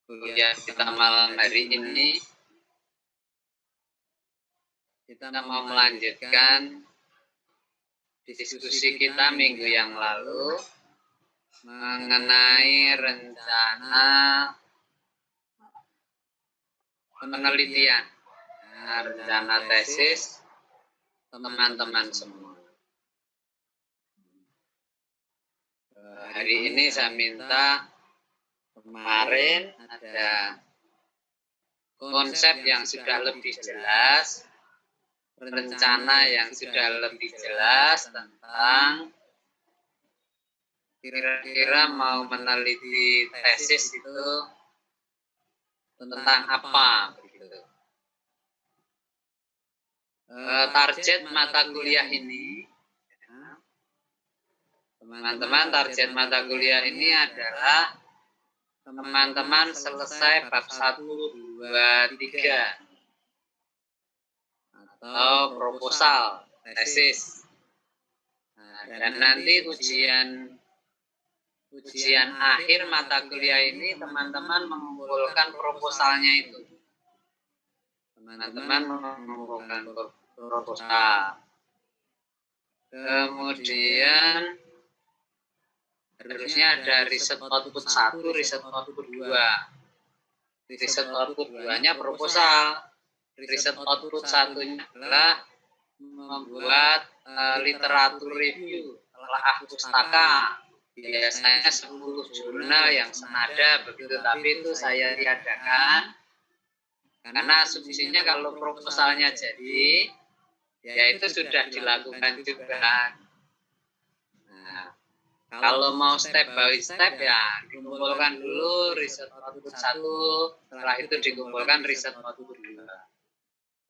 kuliah kita malam hari ini, kita mau melanjutkan diskusi kita minggu yang lalu mengenai rencana penelitian, rencana tesis teman-teman semua. Hari ini saya minta, kemarin ada konsep yang sudah lebih jelas, rencana yang sudah lebih jelas tentang kira-kira mau meneliti tesis itu tentang apa. Target mata kuliah ini, teman-teman, target mata kuliah ini adalah teman-teman selesai bab 1, 2, 3 atau proposal, tesis. Dan nanti ujian akhir mata kuliah ini teman-teman mengumpulkan proposalnya itu. Teman-teman mengumpulkan proposal. Kemudian harusnya ada riset output 1, riset output 2. Riset output 2-nya proposal. Riset output 1-nya adalah membuat literatur review, telaah pustaka. Biasanya 10 jurnal yang senada begitu, tapi itu saya tiadakan karena asumsinya kalau proposalnya jadi, ya itu sudah dilakukan juga. Nah, kalau mau step by step ya dikumpulkan dulu riset output 1, setelah itu dikumpulkan riset output 2.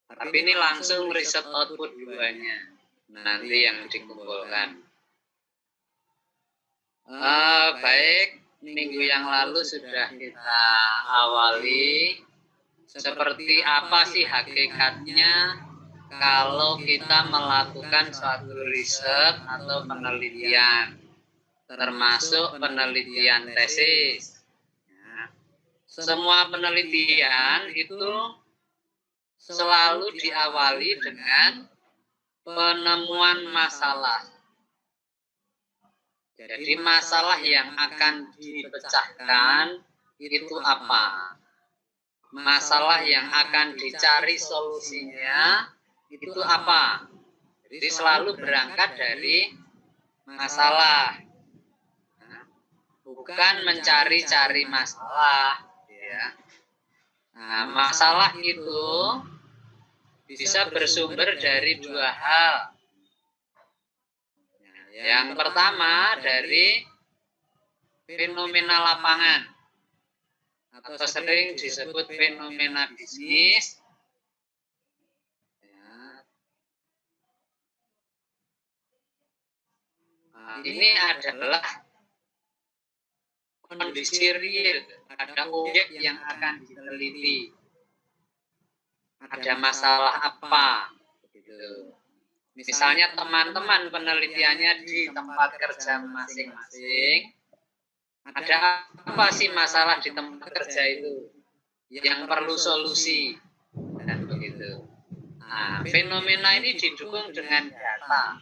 Tapi ini langsung riset output 2-nya nanti yang dikumpulkan. Baik, minggu yang lalu sudah kita awali seperti apa sih hakikatnya kalau kita melakukan suatu riset atau penelitian, termasuk penelitian tesis. Semua penelitian itu selalu diawali dengan penemuan masalah. Jadi masalah yang akan dipecahkan itu apa? Masalah yang akan dicari solusinya itu apa? Jadi selalu berangkat dari masalah, bukan mencari-cari masalah. Ya. Nah, masalah itu bisa bersumber dari dua hal. Yang pertama dari fenomena lapangan atau sering disebut fenomena bisnis. Ini adalah kondisi real, ada objek yang akan diteliti, ada masalah apa, gitu. Misalnya teman-teman penelitiannya di tempat kerja masing-masing, ada apa sih masalah di tempat kerja itu yang perlu solusi, dan begitu. Nah, fenomena ini didukung dengan data.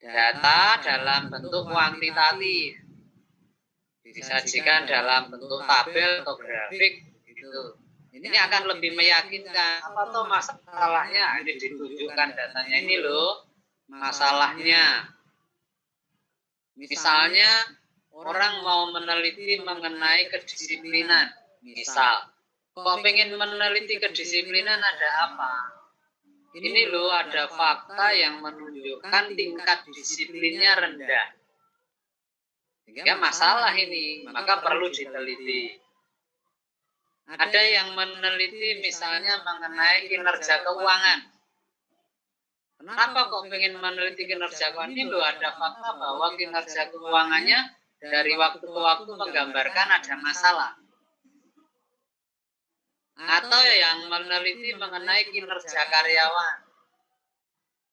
Data dalam bentuk kuantitatif, disajikan dalam bentuk tabel atau grafik, gitu. Ini akan lebih meyakinkan apa tuh masalahnya, ini ditunjukkan datanya ini loh masalahnya. Misalnya orang mau meneliti mengenai kedisiplinan, misal kok pengen meneliti kedisiplinan ada apa? Ini loh ada fakta yang menunjukkan tingkat disiplinnya rendah. Sehingga masalah ini, maka perlu diteliti. Ada yang meneliti misalnya mengenai kinerja keuangan. Kenapa kok pengen meneliti kinerja keuangan? Ini loh ada fakta bahwa kinerja keuangannya dari waktu ke waktu menggambarkan ada masalah. Atau yang meneliti mengenai kinerja karyawan.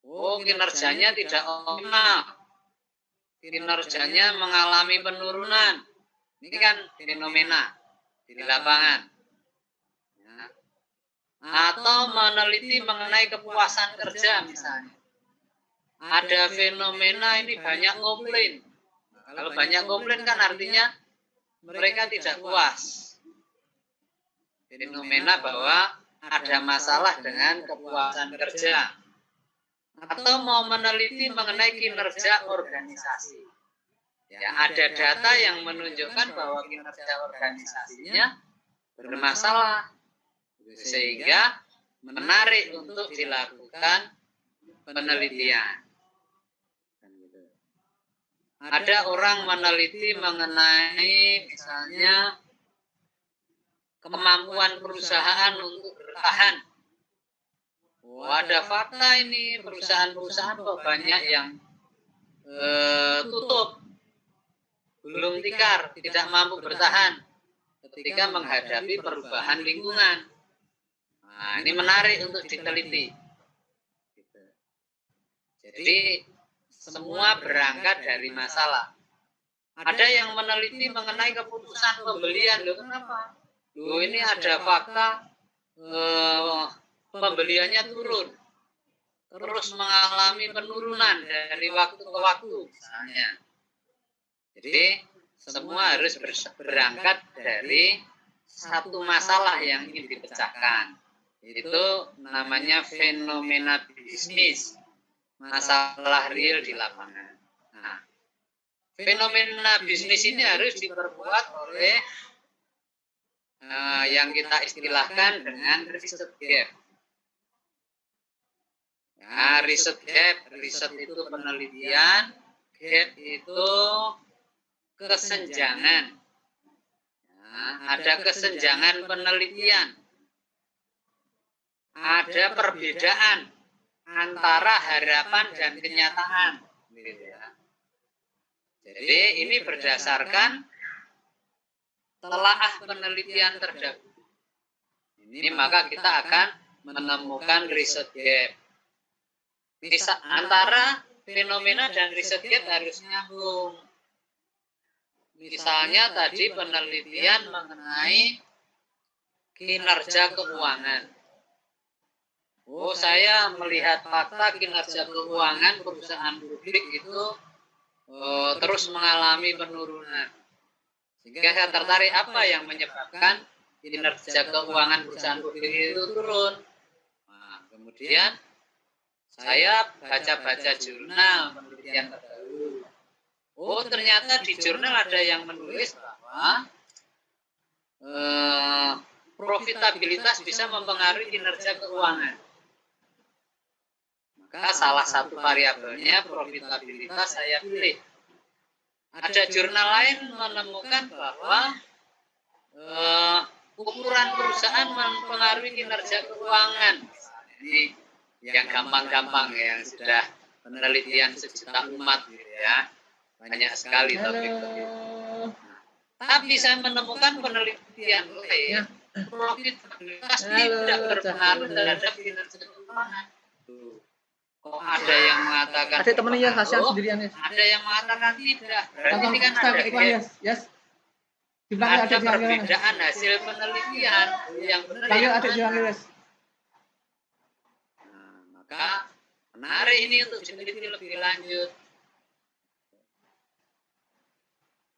Oh, kinerjanya tidak optimal. Kinerjanya mengalami penurunan. Ini kan fenomena di lapangan. Ya. Atau meneliti mengenai kepuasan kerja misalnya. Ada fenomena ini banyak komplain. Kalau banyak komplain kan artinya mereka tidak puas. Fenomena bahwa ada masalah dengan kepuasan kerja. Atau mau meneliti mengenai kinerja organisasi. Ya, ada data yang menunjukkan bahwa kinerja organisasinya bermasalah. Sehingga menarik untuk dilakukan penelitian. Ada orang meneliti mengenai misalnya kemampuan perusahaan untuk bertahan. Ada fakta ini perusahaan-perusahaan banyak yang tutup, belum tikar, tidak mampu bertahan ketika menghadapi perubahan lingkungan. Nah, ini menarik untuk diteliti. Jadi semua berangkat dari masalah. Ada yang meneliti mengenai keputusan pembelian. Loh, kenapa? Loh, ini ada fakta pembeliannya turun. Terus mengalami penurunan dari waktu ke waktu misalnya. Jadi semua harus berangkat dari satu masalah yang ingin dipecahkan. Itu namanya fenomena bisnis. Masalah real di lapangan. Nah, fenomena bisnis ini harus diperkuat oleh yang kita istilahkan dengan riset gap. Ya, riset gap, riset itu penelitian, gap itu kesenjangan. Nah, ada kesenjangan penelitian, ada perbedaan antara harapan dan kenyataan. Jadi ini berdasarkan telaah penelitian terdahulu. Ini maka kita akan menemukan riset gap. Antara fenomena dan riset gap harus nyambung. Misalnya tadi penelitian mengenai kinerja keuangan. Oh, saya melihat fakta kinerja keuangan perusahaan publik itu terus mengalami penurunan. Sehingga saya tertarik apa yang menyebabkan kinerja keuangan perusahaan publik itu turun. Nah, kemudian saya baca-baca jurnal penelitian terdahulu. Oh, ternyata di jurnal ada yang menulis bahwa profitabilitas bisa mempengaruhi kinerja keuangan. Maka salah satu variabelnya profitabilitas saya pilih. Ada jurnal lain menemukan bahwa ukuran perusahaan mempengaruhi kinerja keuangan. Ini yang gampang-gampang, yang sudah penelitian sejuta umat, gitu ya. Banyak sekali topik-topik. Tapi saya menemukan penelitian lain, profitabilitas tidak berpengaruh terhadap kinerja keuangan. Kok ada yang mengatakan ada temennya kasihan sendirian ya. Ada yang mengatakan tidak. Berarti ini kan ada yes. Ada perbedaan hasil penelitian yang benar yang mana. Nah, maka menarik ini untuk diteliti lebih lanjut.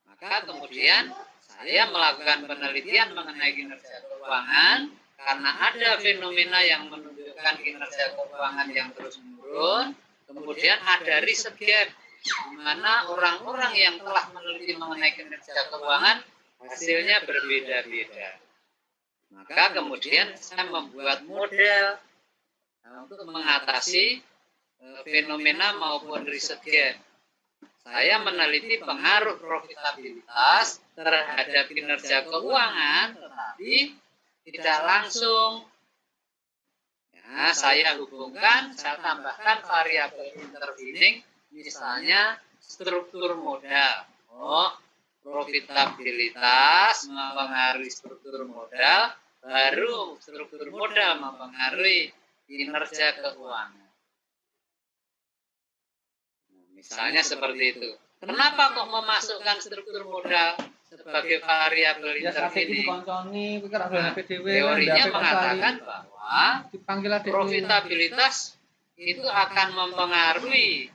Maka kemudian saya melakukan penelitian mengenai kinerja keuangan karena ada fenomena yang menunjukkan kinerja keuangan yang terus menurun. Kemudian ada riset gap di mana orang-orang yang telah meneliti mengenai kinerja keuangan hasilnya berbeda-beda. Maka kemudian saya membuat model untuk mengatasi fenomena maupun riset gap. Saya meneliti pengaruh profitabilitas terhadap kinerja keuangan, tetapi tidak langsung. Ya, saya hubungkan, saya tambahkan variabel intervening, misalnya struktur modal. Oh, profitabilitas mempengaruhi struktur modal, baru struktur modal mempengaruhi kinerja keuangan. Misalnya seperti itu. Kenapa kok memasukkan struktur modal sebagai variabel intervene? Teorinya mengatakan bahwa profitabilitas itu akan mempengaruhi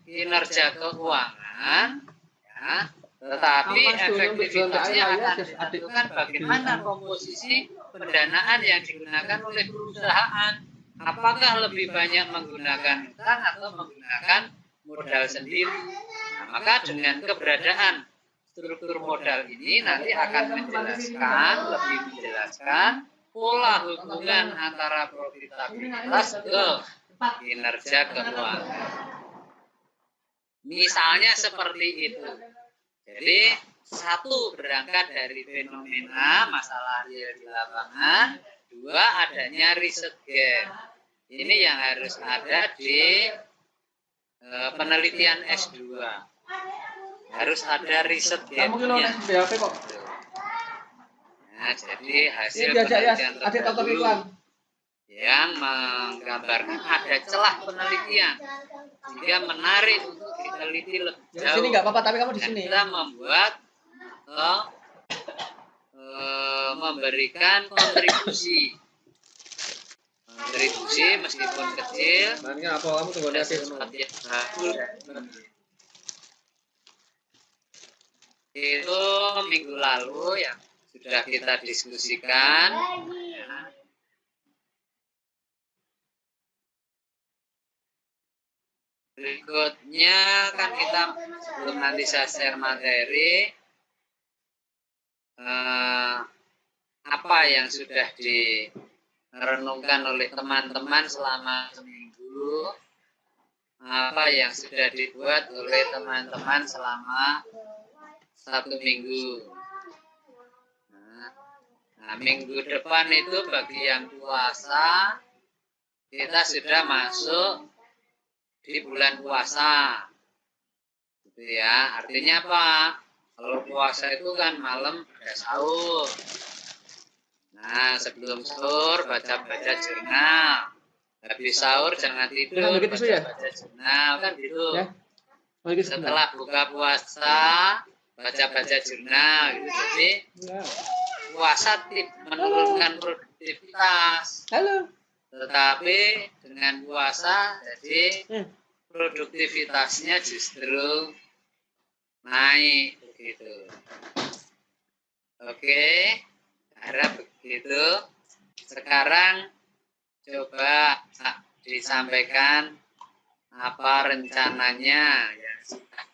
kinerja keuangan, ya, tetapi efektivitasnya akan ditentukan bagaimana komposisi pendanaan yang digunakan oleh perusahaan. Apakah lebih banyak menggunakan utang atau menggunakan modal sendiri? Nah, maka dengan keberadaan struktur modal ini nanti akan lebih menjelaskan pola hubungan antara profitabilitas ke kinerja keuangan. Misalnya seperti itu. Jadi satu, berangkat dari fenomena masalah real di lapangan. Dua, adanya riset gap. Ini yang harus ada di penelitian S2. Harus ada riset gap-nya. Nah, jadi hasil penelitian terbaru yang menggambarkan ada celah penelitian sehingga menarik untuk diteliti lebih jauh. Sini nggak apa-apa, tapi kamu di sini. Kita membuat memberikan kontribusi meskipun kecil. Makanya apa kamu tunggu nanti itu minggu lalu yang sudah kita diskusikan. Ya. Berikutnya kan kita sebelum nanti saya share materi apa yang sudah direnungkan oleh teman-teman selama seminggu, apa yang sudah dibuat oleh teman-teman selama 1 minggu. Nah, minggu depan itu bagi yang puasa kita sudah masuk di bulan puasa, gitu ya. Artinya apa? Kalau puasa itu kan malam ada sahur. Nah, sebelum sahur baca-baca jurnal. Habis sahur jangan tidur, baca-baca jurnal, kan gitu. Setelah buka puasa baca-baca jurnal, gitu. Jadi puasa menurunkan produktivitas. Tetapi dengan puasa jadi produktivitasnya justru naik begitu. Oke, harap begitu. Sekarang coba disampaikan apa rencananya yang sudah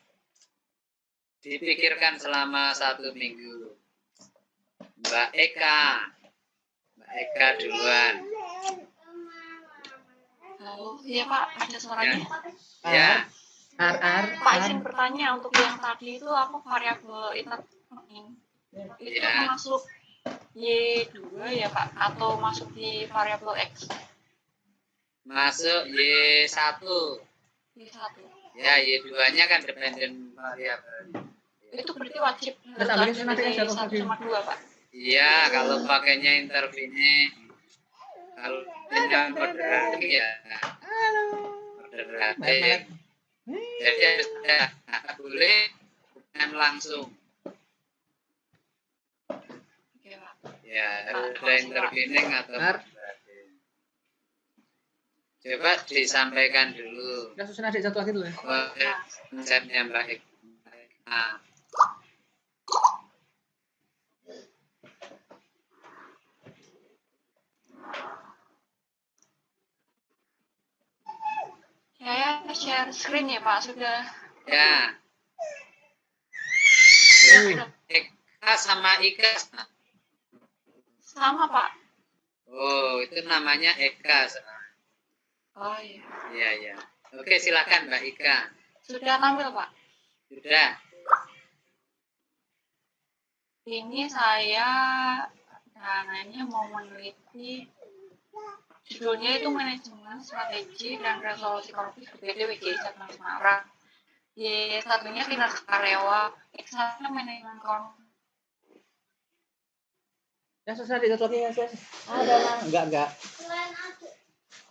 dipikirkan selama 1 minggu. Mbak Eka duluan. Halo, iya Pak, ada suaranya? Ya. Pak, izin bertanya untuk yang tadi itu apa variabel intervene? Itu Ya. masuk Y2 ya Pak, atau masuk di variabel X? Masuk Y1. Y1. Ya, Y2-nya kan dependent variable. Itu berarti wajib harus ada di 1,2 Pak? Iya, kalau pakainya intervene. Kalau yang moderat ya moderatif. Jadi harus ada, boleh bukan langsung. Oke Pak. Ya, harus ada intervening atau moderatif. Coba disampaikan dulu. Ya, susun adik satu lagi dulu ya. Konsepnya Mbak Eka. Saya share screen ya Pak, sudah. Ya. Eka sama Ika. Sama Pak. Oh, itu namanya Eka. Oh iya. Iya, iya. Oke, silakan Mbak Ika. Sudah tampil Pak? Sudah. Ini saya dananya mau meneliti, judulnya itu manajemen strategi dan resolusi konflik BPD WGI Cabang Semarang. Y1-nya kinerja karyawan, X1-nya manajemen konflik. Ya, susun adik satu lagi ya, Ada enggak.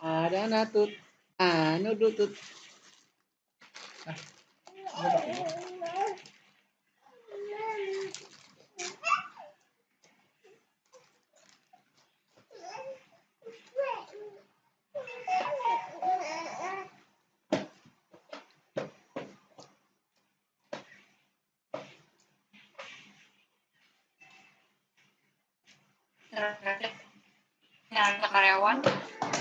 Ada natut. Anu dutut. Yang karyawan,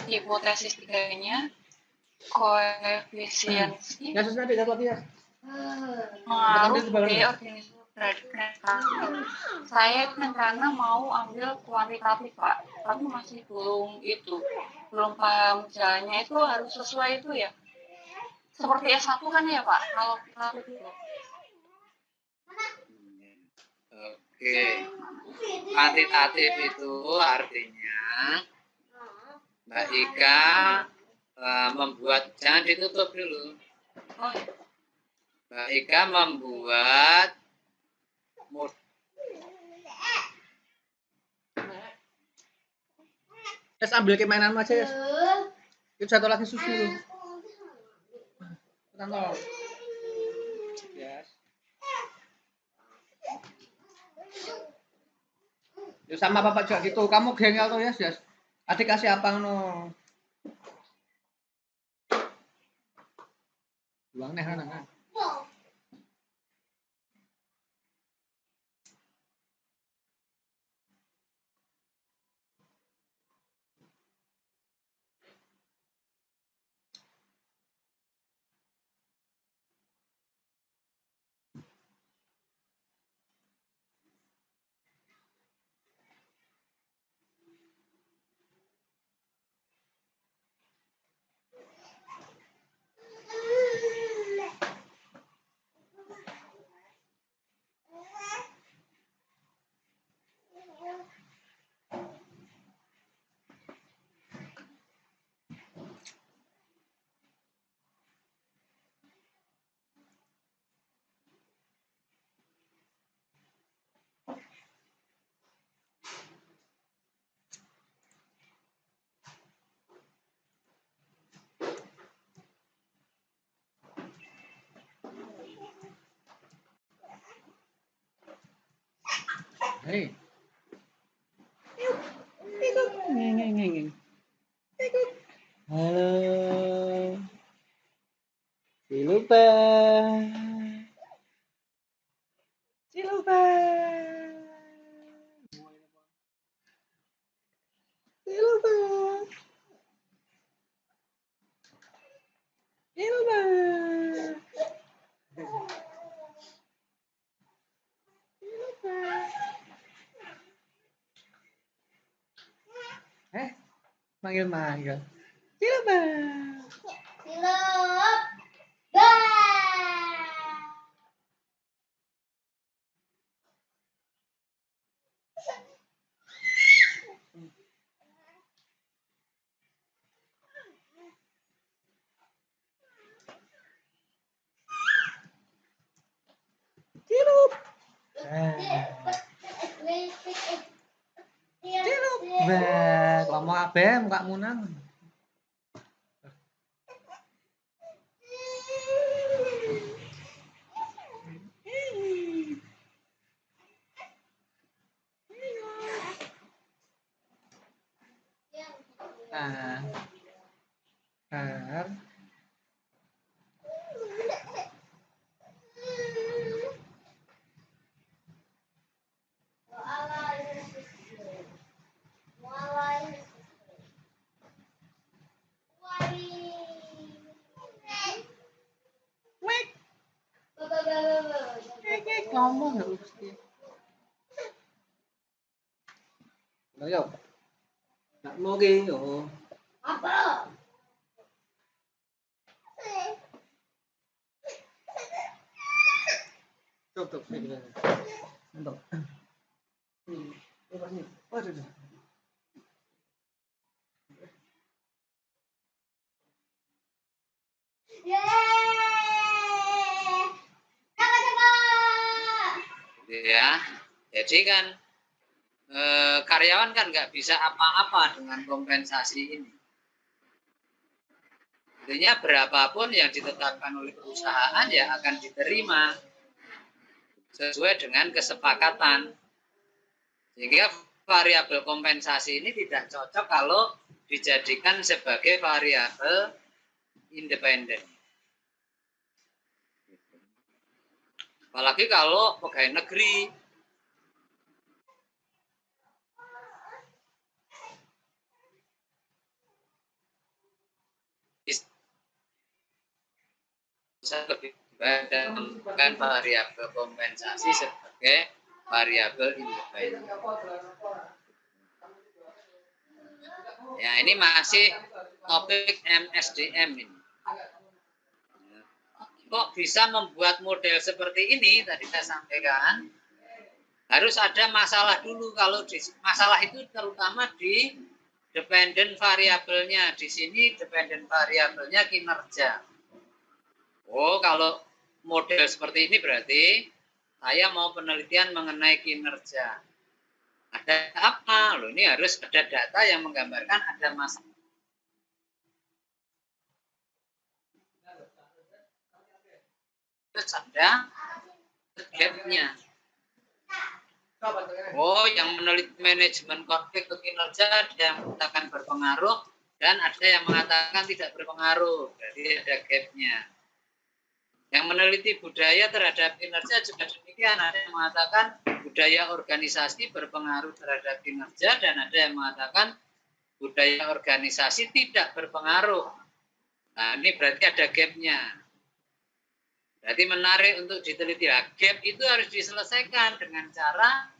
hipotesis 3-nya, koefisiensi Ya, nanti satu lagi ya. pengaruh di organisasi beradaptasi. Saya rencana mau ambil kuantitatif, Pak, tapi masih belum paham jalannya itu harus sesuai itu ya. Seperti S1 kan ya, Pak, kalau kita itu. Oke. Kuantitatif itu artinya Mbak Ika membuat, jangan ditutup dulu. Oh, ya. Mbak Ika membuat Yes, ambil kemainanmu aja, Yes. Itu satu lagi susu lu. Tolong. Yes. Ya sama Bapak juga gitu. Kamu gengel tuh, Yes, Yes. Adik kasih apa no? Buang nih, kan. Hei. Nging. Halo. Silupa. Silupa. Silupa. Silupa. Manggil. Silupa. Cilup. Cilup. Ngomong apa muka munang. Ngomong enggak mesti. Ayo. Nak mau ge yo. Apa? Tutup sini. Untuk. Ini. Waduh. ya. Jadi kan karyawan kan nggak bisa apa-apa dengan kompensasi ini. Artinya berapapun yang ditetapkan oleh perusahaan ya akan diterima sesuai dengan kesepakatan. Sehingga variabel kompensasi ini tidak cocok kalau dijadikan sebagai variabel independen. Apalagi kalau pegawai negeri. Bisa lebih baik dan menggunakan variabel kompensasi sebagai variabel independen. Ya, ini masih topik MSDM ini. Kok bisa membuat model seperti ini? Tadi saya sampaikan harus ada masalah dulu. Kalau masalah itu terutama di dependent variabelnya. Di sini dependent variabelnya kinerja. Oh, kalau model seperti ini berarti saya mau penelitian mengenai kinerja. Ada apa? Loh, ini harus ada data yang menggambarkan ada masalah. Terus ada gap-nya. Oh, yang meneliti manajemen konflik ke kinerja ada yang mengatakan berpengaruh dan ada yang mengatakan tidak berpengaruh. Jadi ada gap-nya. Yang meneliti budaya terhadap kinerja juga demikian. Ada yang mengatakan budaya organisasi berpengaruh terhadap kinerja dan ada yang mengatakan budaya organisasi tidak berpengaruh. Nah, ini berarti ada gap-nya. Berarti menarik untuk diteliti. Nah, gap itu harus diselesaikan dengan cara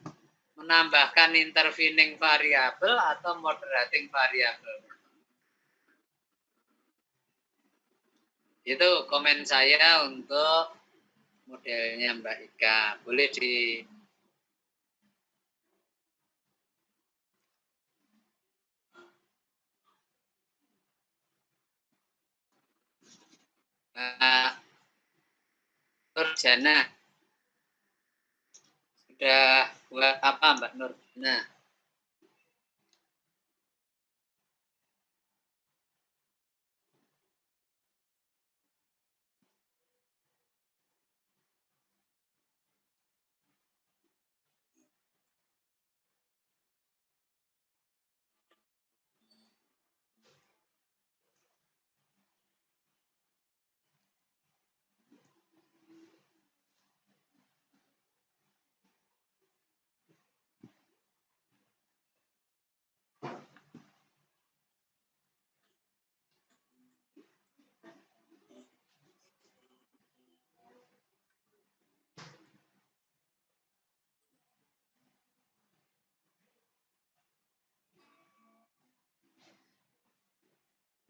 menambahkan intervening variabel atau moderating variabel. Itu komen saya untuk modelnya Mbak Ika. Boleh di Nurjana. Sudah buat apa Mbak Nurjana?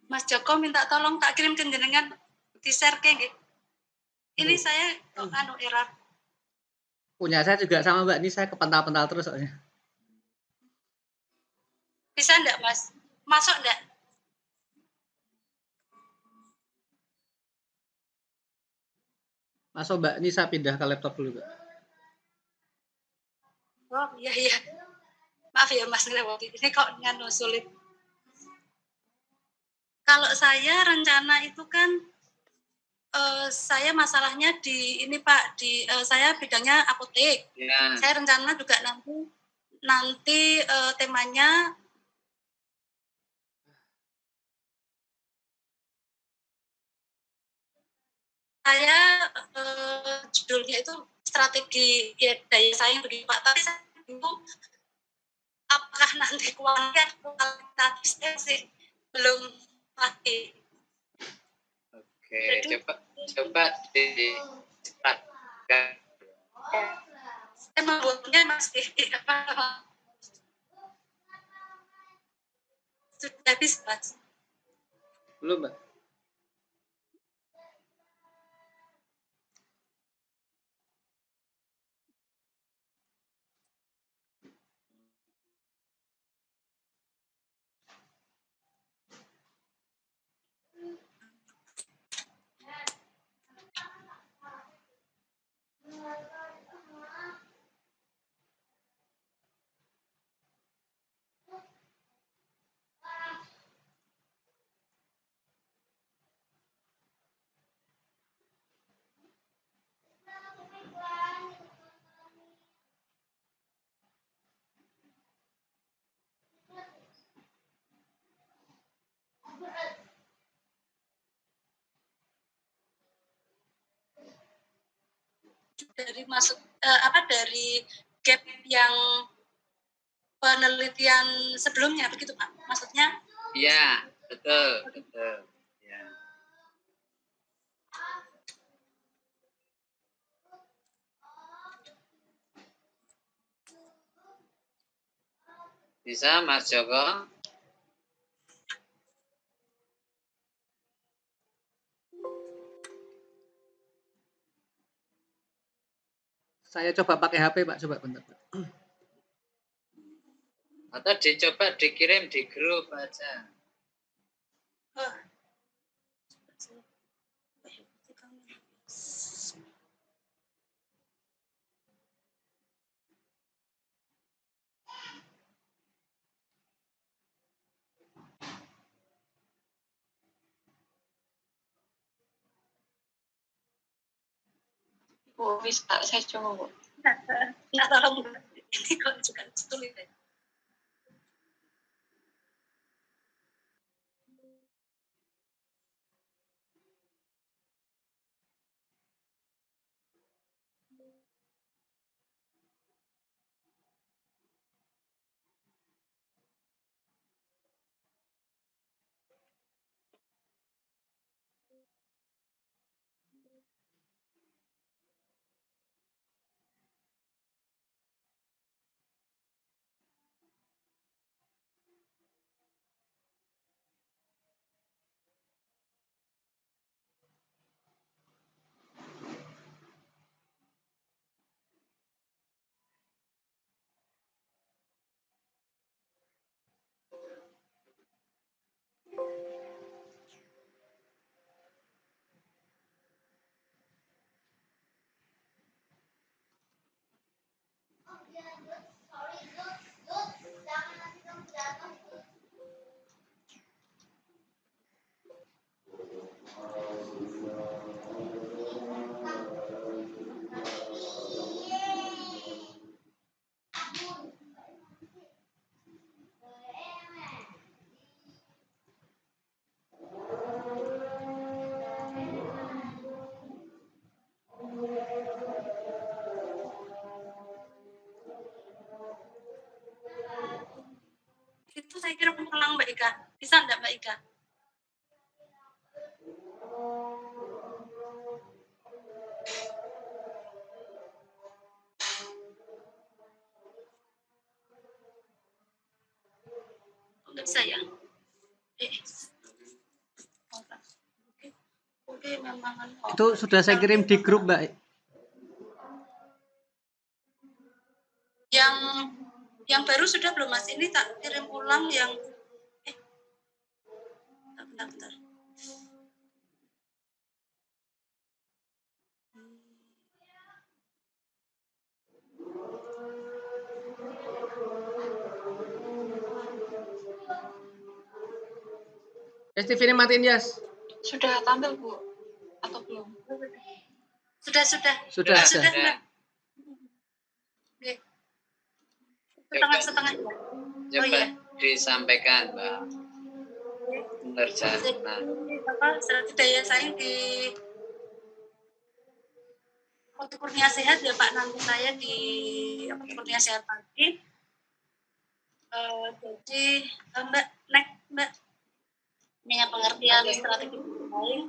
Mas Joko minta tolong tak kirim ke jenengan di share ke nggih. Ini saya error. Punya saya juga sama Mbak, ini saya kepental-pental terus soalnya. Bisa enggak, Mas? Masuk enggak? Masuk Mbak, ini saya pindah ke laptop dulu Mbak. Oh, iya iya. Maaf ya Mas ngelewati. Ini kok nganu sulit. Kalau saya rencana itu kan saya masalahnya di ini Pak, di saya bidangnya apotek. Ya. Saya rencana juga nanti temanya saya judulnya itu strategi ya, daya saing bagi Pak. Tapi saya itu apakah nanti kualitatif sih belum pasti. Oke, coba di Saya membuatnya masih sudah habis Mas. Belum Mbak. dari dari gap yang penelitian sebelumnya, begitu Pak? Maksudnya? Iya, betul. Ya. Bisa Mas Joko? Saya coba pakai HP Pak, coba bentar Pak. Atau dicoba dikirim di grup aja. Bu, bisa saya coba, Bu. Nah, tolong ini kok juga sulit ya. Itu saya kira pulang Mbak Ika. Bisa enggak Mbak Ika? Enggak bisa ya? Oke, memang. Itu sudah saya kirim di grup Mbak. Yang baru sudah belum Mas? Ini tak kirim ulang yang bentar. TV ini matiin Yas. Sudah tampil, Bu? Atau belum? Sudah. Sudah. Oke. Setengah. Coba iya. disampaikan, Mbak. Pengerjaan. Daya saing di Waktu Kurnia Sehat ya Pak, nanti saya di Kurnia Sehat pagi. Jadi Mbak ini yang pengertian strategi baik.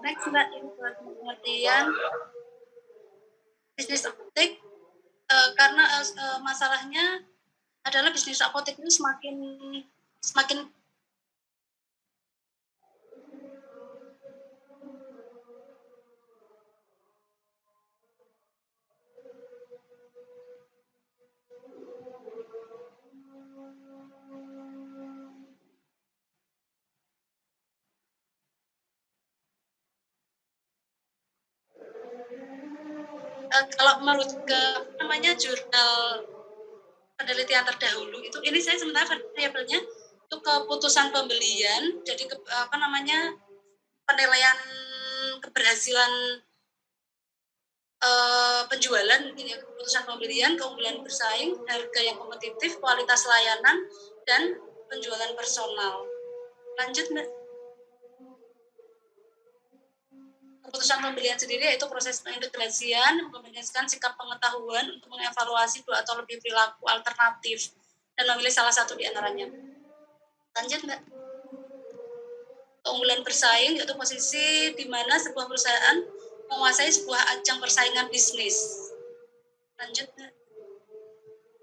Next Mbak, ini pengertian bisnis apotek, karena masalahnya adalah bisnis apotek ini semakin kalau menurut ke jurnal penelitian terdahulu itu, ini saya sementara variabelnya itu keputusan pembelian, jadi penilaian keberhasilan penjualan, ini keputusan pembelian, keunggulan bersaing, harga yang kompetitif, kualitas layanan, dan penjualan personal. Lanjut Mbak. keputusan pembelian sendiri yaitu proses pengintegrasian, mengkombinasikan sikap pengetahuan untuk mengevaluasi 2 atau lebih perilaku alternatif dan memilih salah satu di antaranya. Lanjut, Mbak. Keunggulan bersaing yaitu posisi di mana sebuah perusahaan menguasai sebuah ajang persaingan bisnis. Lanjut, Mbak.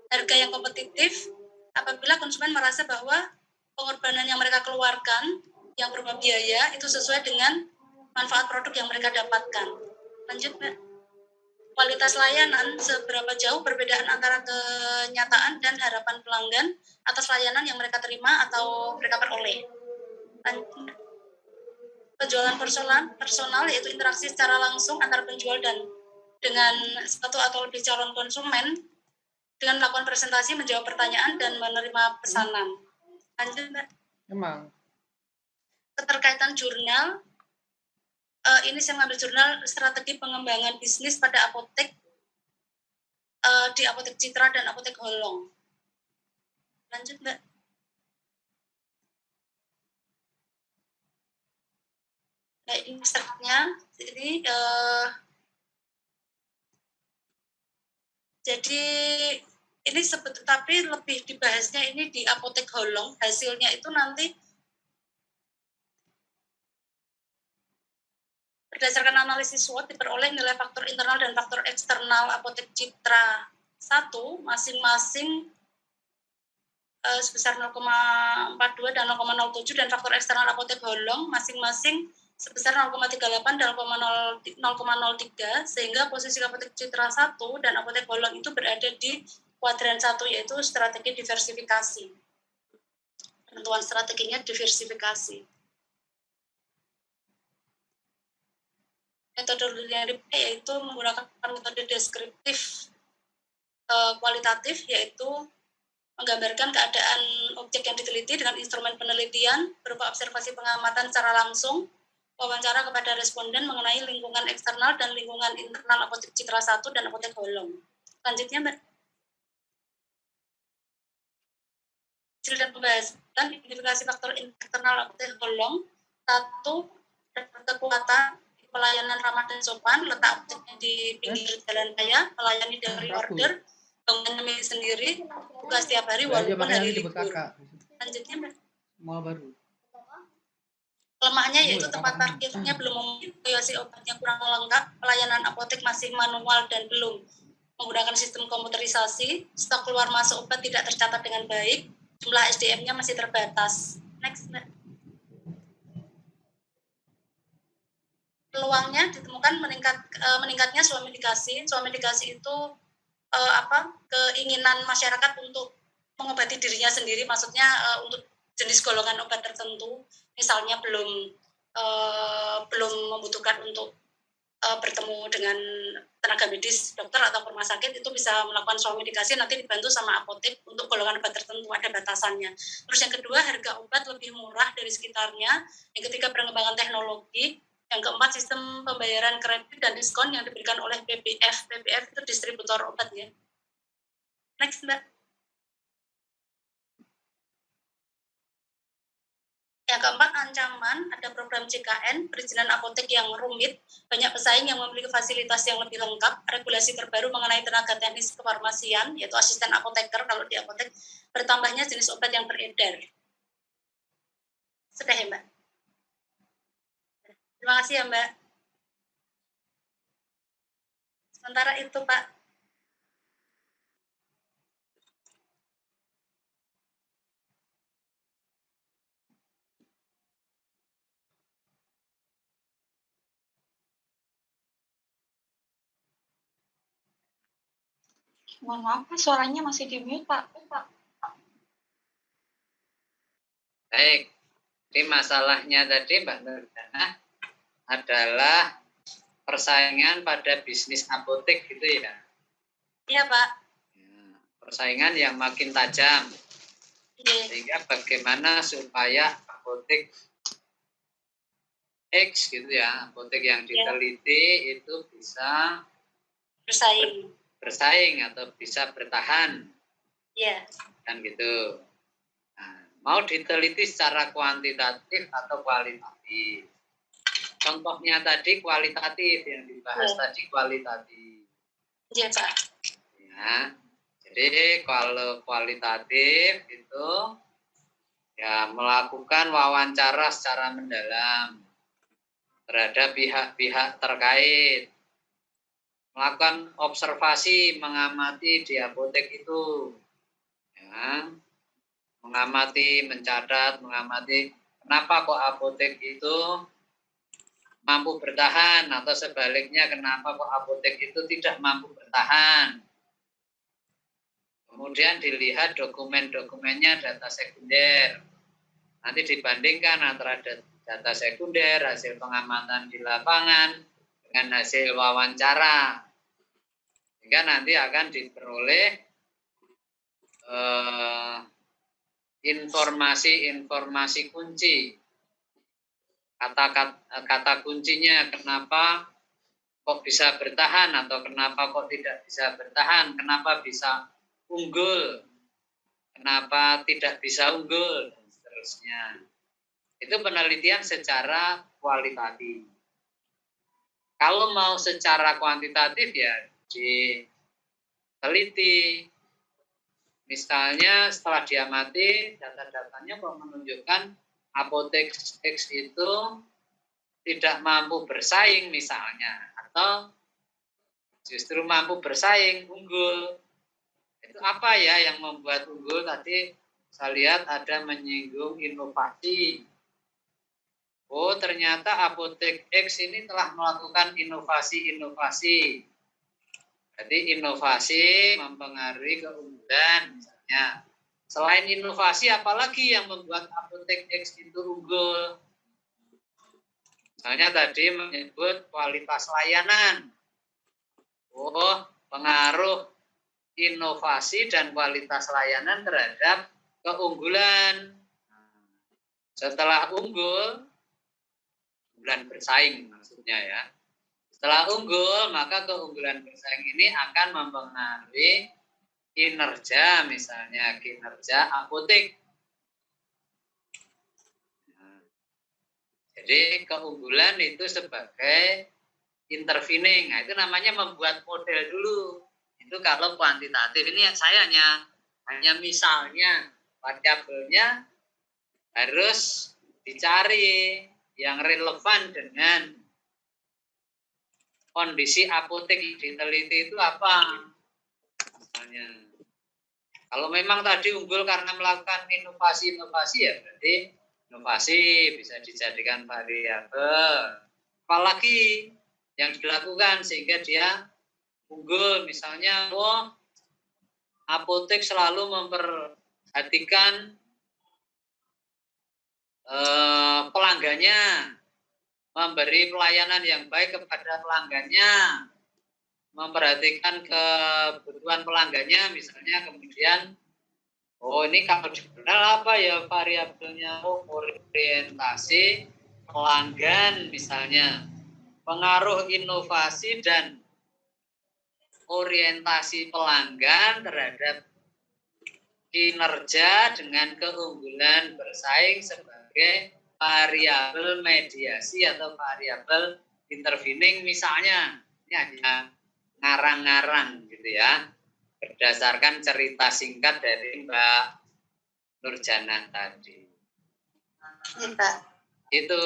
Harga yang kompetitif apabila konsumen merasa bahwa pengorbanan yang mereka keluarkan yang berupa biaya itu sesuai dengan manfaat produk yang mereka dapatkan. Lanjut, Mbak. Kualitas layanan, seberapa jauh perbedaan antara kenyataan dan harapan pelanggan atas layanan yang mereka terima atau mereka peroleh. Lanjut. Penjualan personal yaitu interaksi secara langsung antara penjual dan dengan satu atau lebih calon konsumen dengan melakukan presentasi, menjawab pertanyaan, dan menerima pesanan. Lanjut, Mbak. Emang. Keterkaitan jurnal, ini saya mengambil jurnal strategi pengembangan bisnis pada apotek, di Apotek Citra dan Apotek Holong. Lanjut, Mbak. Nah, ini startnya, jadi ini tapi lebih dibahasnya ini di Apotek Holong. Hasilnya itu nanti berdasarkan analisis SWOT diperoleh nilai faktor internal dan faktor eksternal Apotek Citra 1 masing-masing sebesar 0,42 dan 0,07 dan faktor eksternal Apotek Holong masing-masing sebesar 0,38 dan 0,03 sehingga posisi Apotek Citra 1 dan Apotek Holong itu berada di kuadran 1 yaitu strategi diversifikasi. Penentuan strateginya diversifikasi. Metode yang dipakai yaitu menggunakan metode deskriptif kualitatif yaitu menggambarkan keadaan objek yang diteliti dengan instrumen penelitian berupa observasi pengamatan secara langsung, wawancara kepada responden mengenai lingkungan eksternal dan lingkungan internal Apotek Citra 1 dan Apotek Holong. Selanjutnya, Mbak. Hasil dan pembahasan identifikasi faktor internal Apotek Holong. 1. Kekuatan pelayanan ramah dan sopan, letak apoteknya di pinggir jalan raya, melayani dari order, bangunannya milik sendiri, buka setiap hari walaupun hari libur. Lanjutnya, Mbak. Mal baru. Lemahnya yaitu tempat parkirnya belum memenuhi, obatnya kurang lengkap, pelayanan apotek masih manual dan belum menggunakan sistem komputerisasi, stok keluar masuk obat tidak tercatat dengan baik, jumlah SDM-nya masih terbatas. Next, Mbak. Peluangnya ditemukan meningkatnya swamedikasi. Swamedikasi itu keinginan masyarakat untuk mengobati dirinya sendiri, maksudnya untuk jenis golongan obat tertentu, misalnya belum membutuhkan untuk bertemu dengan tenaga medis, dokter atau rumah sakit, itu bisa melakukan swamedikasi, nanti dibantu sama apotek untuk golongan obat tertentu, ada batasannya. Terus yang kedua, harga obat lebih murah dari sekitarnya. Yang ketiga, pengembangan teknologi. Yang keempat, sistem pembayaran kredit dan diskon yang diberikan oleh PBF. PBF itu distributor obat ya. Next, Mbak. Yang keempat, ancaman, ada program CKN, perizinan apotek yang rumit, banyak pesaing yang memiliki fasilitas yang lebih lengkap, regulasi terbaru mengenai tenaga teknis kefarmasian, yaitu asisten apoteker kalau di apotek, bertambahnya jenis obat yang beredar. Sudah ya, Mbak? Terima kasih ya, Mbak. Sementara itu, Pak. Mohon maaf, suaranya masih di mute, Pak. Baik, jadi masalahnya tadi Mbak Nurdana adalah persaingan pada bisnis apotek gitu ya? Iya, Pak. Ya, persaingan yang makin tajam. Iya. Sehingga bagaimana supaya apotek X gitu ya, apotek yang diteliti itu bisa bersaing atau bisa bertahan. Iya. Kan gitu. Nah, mau diteliti secara kuantitatif atau kualitatif. contohnya tadi kualitatif, yang dibahas tadi kualitatif. Iya, Pak. Ya, jadi kalau kualitatif itu ya melakukan wawancara secara mendalam terhadap pihak-pihak terkait, melakukan observasi, mengamati di apotek itu, ya, mengamati, mencatat, mengamati kenapa kok apotek itu mampu bertahan atau sebaliknya kenapa kok apotek itu tidak mampu bertahan. Kemudian dilihat dokumen-dokumennya, data sekunder. Nanti dibandingkan antara data sekunder, hasil pengamatan di lapangan dengan hasil wawancara. Sehingga nanti akan diperoleh informasi-informasi kunci. Kata kuncinya kenapa kok bisa bertahan atau kenapa kok tidak bisa bertahan, kenapa bisa unggul, kenapa tidak bisa unggul, dan seterusnya. Itu penelitian secara kualitatif. Kalau mau secara kuantitatif ya diteliti. Misalnya setelah diamati data-datanya kok menunjukkan apotek X itu tidak mampu bersaing misalnya, atau justru mampu bersaing, unggul. Itu apa ya yang membuat unggul? Tadi saya lihat ada menyinggung inovasi. Oh, ternyata apotek X ini telah melakukan inovasi-inovasi. Jadi inovasi mempengaruhi keunggulan misalnya. Selain inovasi, apalagi yang membuat apotek X itu unggul? Misalnya tadi menyebut kualitas layanan. Oh, pengaruh inovasi dan kualitas layanan terhadap keunggulan. Setelah unggul, unggulan bersaing maksudnya ya. Setelah unggul, maka keunggulan bersaing ini akan mempengaruhi kinerja, misalnya kinerja apotek. Nah, jadi keunggulan itu sebagai intervening. Nah, itu namanya membuat model dulu. Itu kalau kuantitatif. Ini saya hanya misalnya variabelnya harus dicari yang relevan dengan kondisi apotek yang diteliti itu apa. Misalnya, kalau memang tadi unggul karena melakukan inovasi-inovasi ya berarti inovasi bisa dijadikan variabel. Apalagi yang dilakukan sehingga dia unggul, misalnya apotek selalu memperhatikan pelanggannya, memberi pelayanan yang baik kepada pelanggannya, memperhatikan kebutuhan pelanggannya, misalnya. Kemudian ini kalau dikenal apa ya variabelnya? Orientasi pelanggan misalnya, pengaruh inovasi dan orientasi pelanggan terhadap kinerja dengan keunggulan bersaing sebagai variabel mediasi atau variabel intervening misalnya. Ini hanya ngarang-ngarang gitu ya, berdasarkan cerita singkat dari Mbak Nurjanah tadi. Itu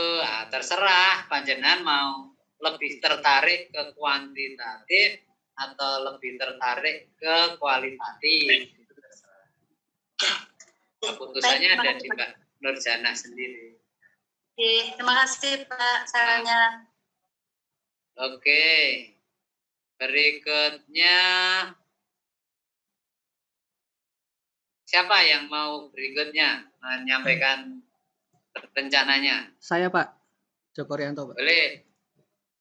terserah panjenengan mau lebih tertarik ke kuantitatif atau lebih tertarik ke kualitatif. Itu terserah. Keputusannya ada di Mbak Nurjanah sendiri. Oke, terima kasih Pak sarannya. Oke. Berikutnya siapa yang mau berikutnya menyampaikan rencananya? Saya Pak, Joko Rianto Pak. Boleh,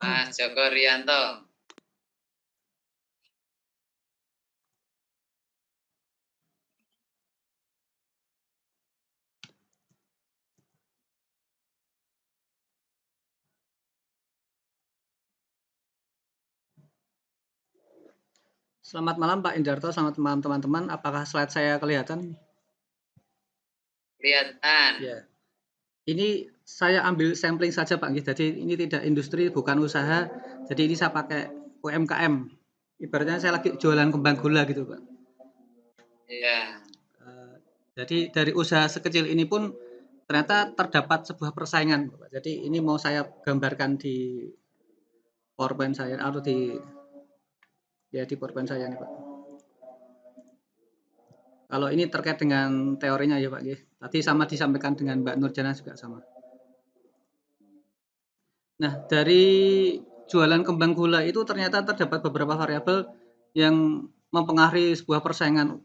Mas Joko Rianto. Selamat malam Pak Indarto, selamat malam teman-teman. Apakah slide saya kelihatan? Kelihatan. Ya. Ini saya ambil sampling saja Pak. Jadi ini tidak industri, bukan usaha. Jadi ini saya pakai UMKM. Ibaratnya saya lagi jualan kembang gula gitu Pak. Iya. Jadi dari usaha sekecil ini pun ternyata terdapat sebuah persaingan Pak. Jadi ini mau saya gambarkan di PowerPoint saya atau di PowerPoint saya nih Pak. Kalau ini terkait dengan teorinya ya Pak. Tadi sama disampaikan dengan Mbak Nurjana juga sama. Nah, dari jualan kembang gula itu ternyata terdapat beberapa variabel yang mempengaruhi sebuah persaingan.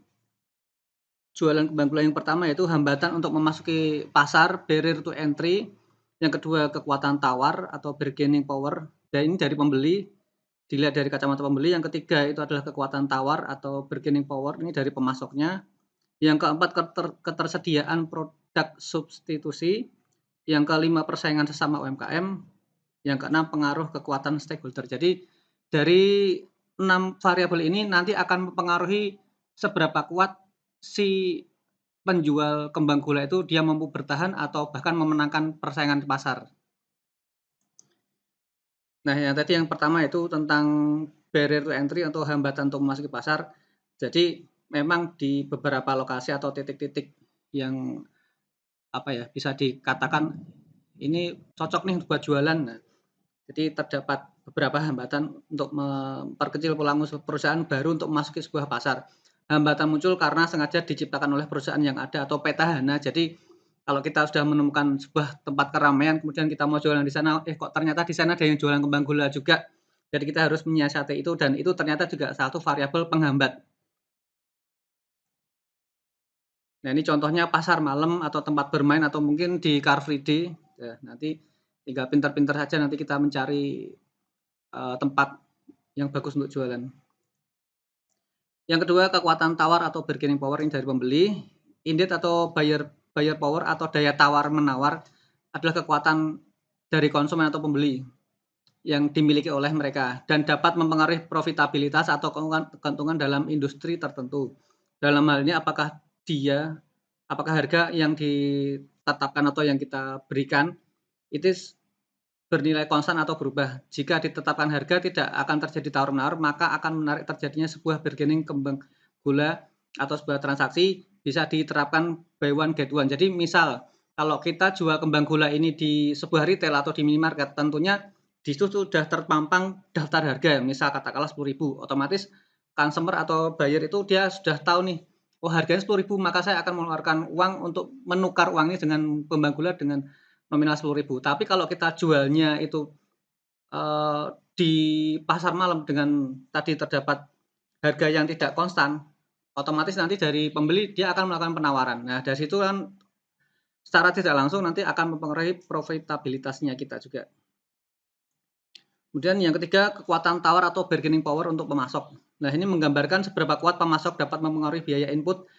Jualan kembang gula yang pertama yaitu hambatan untuk memasuki pasar, barrier to entry. Yang kedua, kekuatan tawar atau bargaining power. Dan ini dari pembeli, dilihat dari kacamata pembeli. Yang ketiga itu adalah kekuatan tawar atau bargaining power, ini dari pemasoknya. Yang keempat, ketersediaan produk substitusi. Yang kelima, persaingan sesama UMKM. Yang keenam, pengaruh kekuatan stakeholder. Jadi dari 6 variabel ini nanti akan mempengaruhi seberapa kuat si penjual kembang gula itu dia mampu bertahan atau bahkan memenangkan persaingan di pasar. Nah, yang tadi yang pertama itu tentang barrier to entry atau hambatan untuk memasuki pasar. Jadi memang di beberapa lokasi atau titik-titik yang bisa dikatakan ini cocok nih buat jualan. Nah, jadi terdapat beberapa hambatan untuk memperkecil peluang perusahaan baru untuk memasuki sebuah pasar. Hambatan muncul karena sengaja diciptakan oleh perusahaan yang ada atau petahana. Jadi kalau kita sudah menemukan sebuah tempat keramaian, kemudian kita mau jualan di sana, kok ternyata di sana ada yang jualan kembang gula juga. Jadi kita harus menyiasati itu dan itu ternyata juga satu variabel penghambat. Nah, ini contohnya pasar malam atau tempat bermain atau mungkin di Car Free Day. Ya, nanti tinggal pintar-pintar saja nanti kita mencari tempat yang bagus untuk jualan. Yang kedua, kekuatan tawar atau bargaining power ini dari pembeli. Indeed atau buyer power atau daya tawar menawar adalah kekuatan dari konsumen atau pembeli yang dimiliki oleh mereka dan dapat mempengaruhi profitabilitas atau keuntungan dalam industri tertentu. Dalam hal ini apakah harga yang ditetapkan atau yang kita berikan itu bernilai konstan atau berubah. Jika ditetapkan harga tidak akan terjadi tawar-menawar, maka akan menarik terjadinya sebuah bargaining kembang gula atau sebuah transaksi bisa diterapkan buy one get one. Jadi misal kalau kita jual kembang gula ini di sebuah retail atau di minimarket, tentunya di situ sudah terpampang daftar harga, misal katakanlah 10.000, otomatis consumer atau buyer itu dia sudah tahu nih, oh harganya 10.000, maka saya akan mengeluarkan uang untuk menukar uang ini dengan kembang gula dengan nominal 10.000. Tapi kalau kita jualnya itu di pasar malam dengan tadi terdapat harga yang tidak konstan, otomatis nanti dari pembeli dia akan melakukan penawaran. Nah, dari situ kan secara tidak langsung nanti akan mempengaruhi profitabilitasnya kita juga. Kemudian yang ketiga, kekuatan tawar atau bargaining power untuk pemasok. Nah, ini menggambarkan seberapa kuat pemasok dapat mempengaruhi biaya input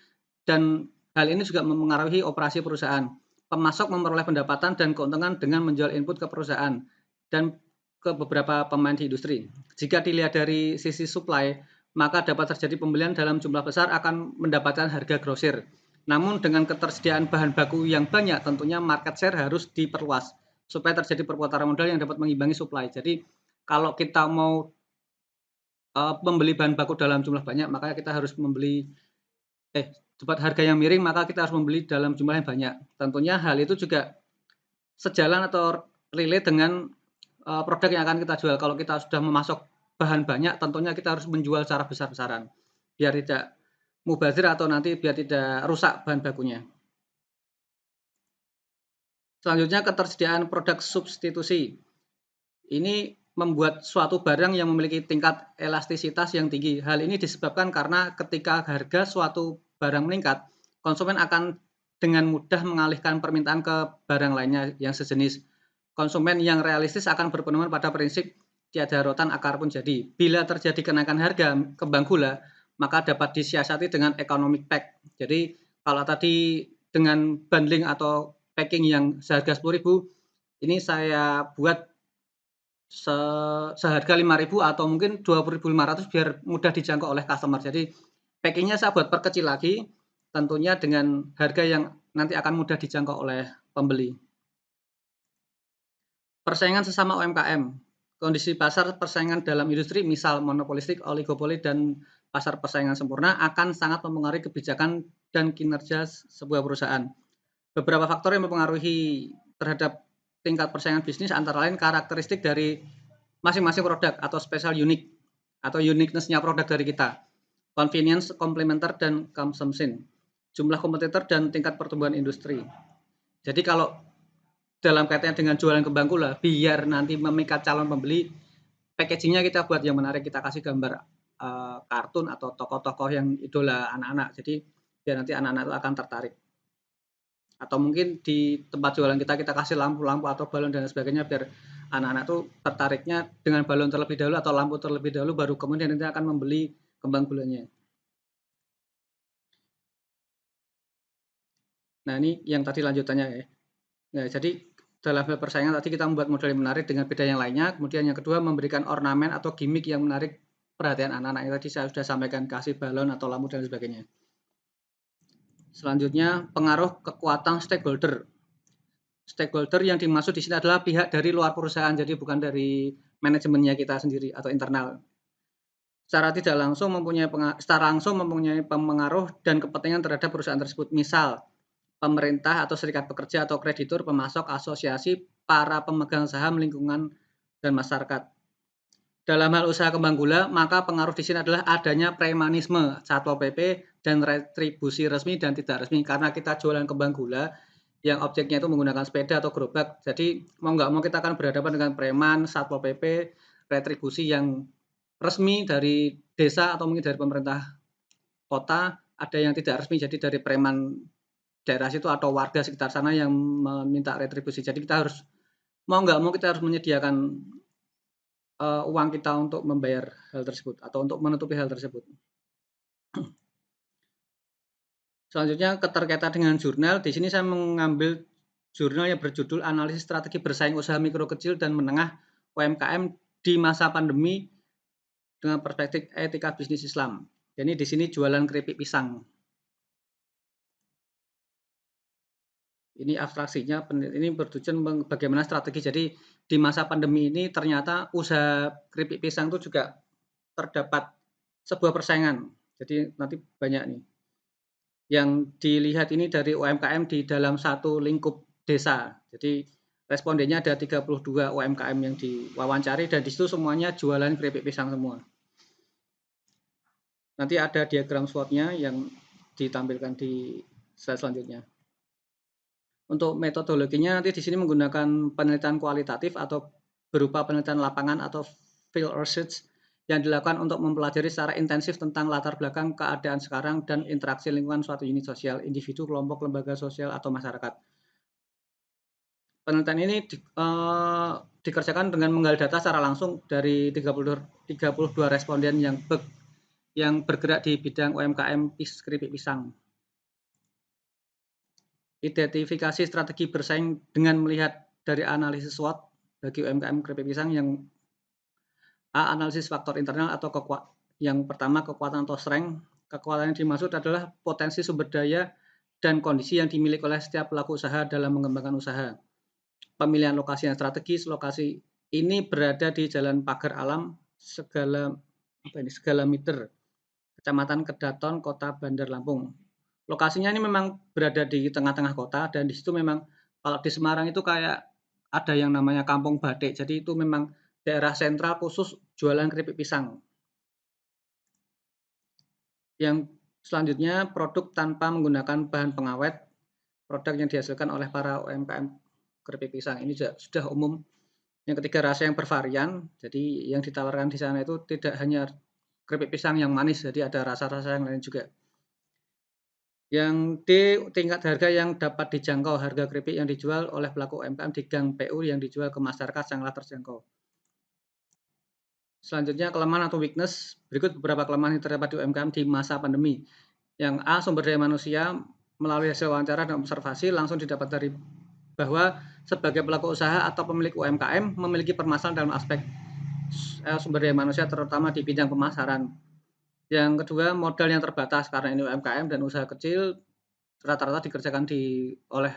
dan hal ini juga mempengaruhi operasi perusahaan. Pemasok memperoleh pendapatan dan keuntungan dengan menjual input ke perusahaan dan ke beberapa pemain di industri. Jika dilihat dari sisi supply, maka dapat terjadi pembelian dalam jumlah besar akan mendapatkan harga grosir. Namun dengan ketersediaan bahan baku yang banyak, tentunya market share harus diperluas supaya terjadi perputaran modal yang dapat mengimbangi supply. Jadi kalau kita mau membeli bahan baku dalam jumlah banyak, maka kita harus membeli dapat harga yang miring, maka kita harus membeli dalam jumlah yang banyak. Tentunya hal itu juga sejalan atau relate dengan produk yang akan kita jual. Kalau kita sudah memasok bahan banyak, tentunya kita harus menjual secara besar-besaran biar tidak mubazir atau nanti biar tidak rusak bahan bakunya. Selanjutnya, ketersediaan produk substitusi. Ini membuat suatu barang yang memiliki tingkat elastisitas yang tinggi. Hal ini disebabkan karena ketika harga suatu barang meningkat, konsumen akan dengan mudah mengalihkan permintaan ke barang lainnya yang sejenis. Konsumen yang realistis akan berpedoman pada prinsip tiada rotan akar pun jadi. Bila terjadi kenaikan harga kembang gula, maka dapat disiasati dengan economic pack. Jadi kalau tadi dengan bundling atau packing yang seharga 10.000, ini saya buat seharga 5.000 atau mungkin 20.500 biar mudah dijangkau oleh customer. Jadi packingnya saya buat perkecil lagi, tentunya dengan harga yang nanti akan mudah dijangkau oleh pembeli. Persaingan sesama UMKM. Kondisi pasar persaingan dalam industri, misal monopolistik, oligopoli, dan pasar persaingan sempurna akan sangat mempengaruhi kebijakan dan kinerja sebuah perusahaan. Beberapa faktor yang mempengaruhi terhadap tingkat persaingan bisnis antara lain karakteristik dari masing-masing produk atau special unique atau uniqueness-nya produk dari kita, convenience, complementer, dan consumption, jumlah kompetitor, dan tingkat pertumbuhan industri. Jadi kalau dalam kaitannya dengan jualan kembang gula, biar nanti memikat calon pembeli, packagingnya kita buat yang menarik, kita kasih gambar kartun atau tokoh-tokoh yang idola anak-anak, jadi biar nanti anak-anak itu akan tertarik. Atau mungkin di tempat jualan kita kasih lampu-lampu atau balon dan sebagainya, biar anak-anak tuh tertariknya dengan balon terlebih dahulu atau lampu terlebih dahulu, baru kemudian nanti akan membeli kembang gulanya. Nah, ini yang tadi lanjutannya ya. Nah, jadi dalam hal persaingan tadi kita membuat model yang menarik dengan beda yang lainnya. Kemudian yang kedua, memberikan ornamen atau gimmick yang menarik perhatian anak-anak. Yang tadi saya sudah sampaikan, kasih balon atau lampu dan sebagainya. Selanjutnya, pengaruh kekuatan stakeholder. Stakeholder yang dimaksud di sini adalah pihak dari luar perusahaan, jadi bukan dari manajemennya kita sendiri atau internal. Secara langsung mempunyai pengaruh dan kepentingan terhadap perusahaan tersebut. Misal, pemerintah atau serikat pekerja atau kreditur, pemasok, asosiasi, para pemegang saham, lingkungan, dan masyarakat. Dalam hal usaha kembang gula, maka pengaruh di sini adalah adanya premanisme, Satpol PP, dan retribusi resmi dan tidak resmi. Karena kita jualan kembang gula yang objeknya itu menggunakan sepeda atau gerobak, jadi mau nggak mau kita akan berhadapan dengan preman, Satpol PP, retribusi yang resmi dari desa atau mungkin dari pemerintah kota, ada yang tidak resmi, jadi dari preman daerah situ atau warga sekitar sana yang meminta retribusi. Jadi kita harus mau nggak mau kita harus menyediakan uang kita untuk membayar hal tersebut atau untuk menutupi hal tersebut. Selanjutnya keterkaitan dengan jurnal. Di sini saya mengambil jurnal yang berjudul Analisis Strategi Bersaing Usaha Mikro Kecil dan Menengah UMKM di Masa Pandemi dengan Perspektif Etika Bisnis Islam. Jadi di sini jualan keripik pisang. Ini abstraksinya, ini bertujuan bagaimana strategi. Jadi di masa pandemi ini ternyata usaha keripik pisang itu juga terdapat sebuah persaingan. Jadi nanti banyak nih. Yang dilihat ini dari UMKM di dalam satu lingkup desa. Jadi respondennya ada 32 UMKM yang diwawancari dan di situ semuanya jualan keripik pisang semua. Nanti ada diagram SWOT-nya yang ditampilkan di slide selanjutnya. Untuk metodologinya nanti di sini menggunakan penelitian kualitatif atau berupa penelitian lapangan atau field research yang dilakukan untuk mempelajari secara intensif tentang latar belakang keadaan sekarang dan interaksi lingkungan suatu unit sosial, individu, kelompok, lembaga sosial, atau masyarakat. Penelitian ini dikerjakan dengan menggali data secara langsung dari 32 responden yang bergerak di bidang UMKM keripik pisang. Identifikasi strategi bersaing dengan melihat dari analisis SWOT bagi UMKM keripik pisang yang A. Analisis faktor internal atau yang pertama kekuatan atau strength. Kekuatan yang dimaksud adalah potensi sumber daya dan kondisi yang dimiliki oleh setiap pelaku usaha dalam mengembangkan usaha. Pemilihan lokasi yang strategis. Lokasi ini berada di Jalan Pagar Alam segala meter, Kecamatan Kedaton, Kota Bandar Lampung. Lokasinya ini memang berada di tengah-tengah kota dan di situ memang kalau di Semarang itu kayak ada yang namanya Kampung Batik. Jadi itu memang daerah sentral khusus jualan keripik pisang. Yang selanjutnya produk tanpa menggunakan bahan pengawet. Produk yang dihasilkan oleh para UMKM keripik pisang ini sudah umum. Yang ketiga rasa yang bervarian. Jadi yang ditawarkan di sana itu tidak hanya keripik pisang yang manis, jadi ada rasa-rasa yang lain juga. Yang D, tingkat harga yang dapat dijangkau. Harga keripik yang dijual oleh pelaku UMKM di Gang PU yang dijual ke masyarakat sangatlah terjangkau. Selanjutnya kelemahan atau weakness. Berikut beberapa kelemahan yang terdapat di UMKM di masa pandemi. Yang A, sumber daya manusia. Melalui hasil wawancara dan observasi langsung didapat dari bahwa sebagai pelaku usaha atau pemilik UMKM memiliki permasalahan dalam aspek sumber daya manusia terutama di bidang pemasaran. Yang kedua, modal yang terbatas karena ini UMKM dan usaha kecil rata-rata dikerjakan oleh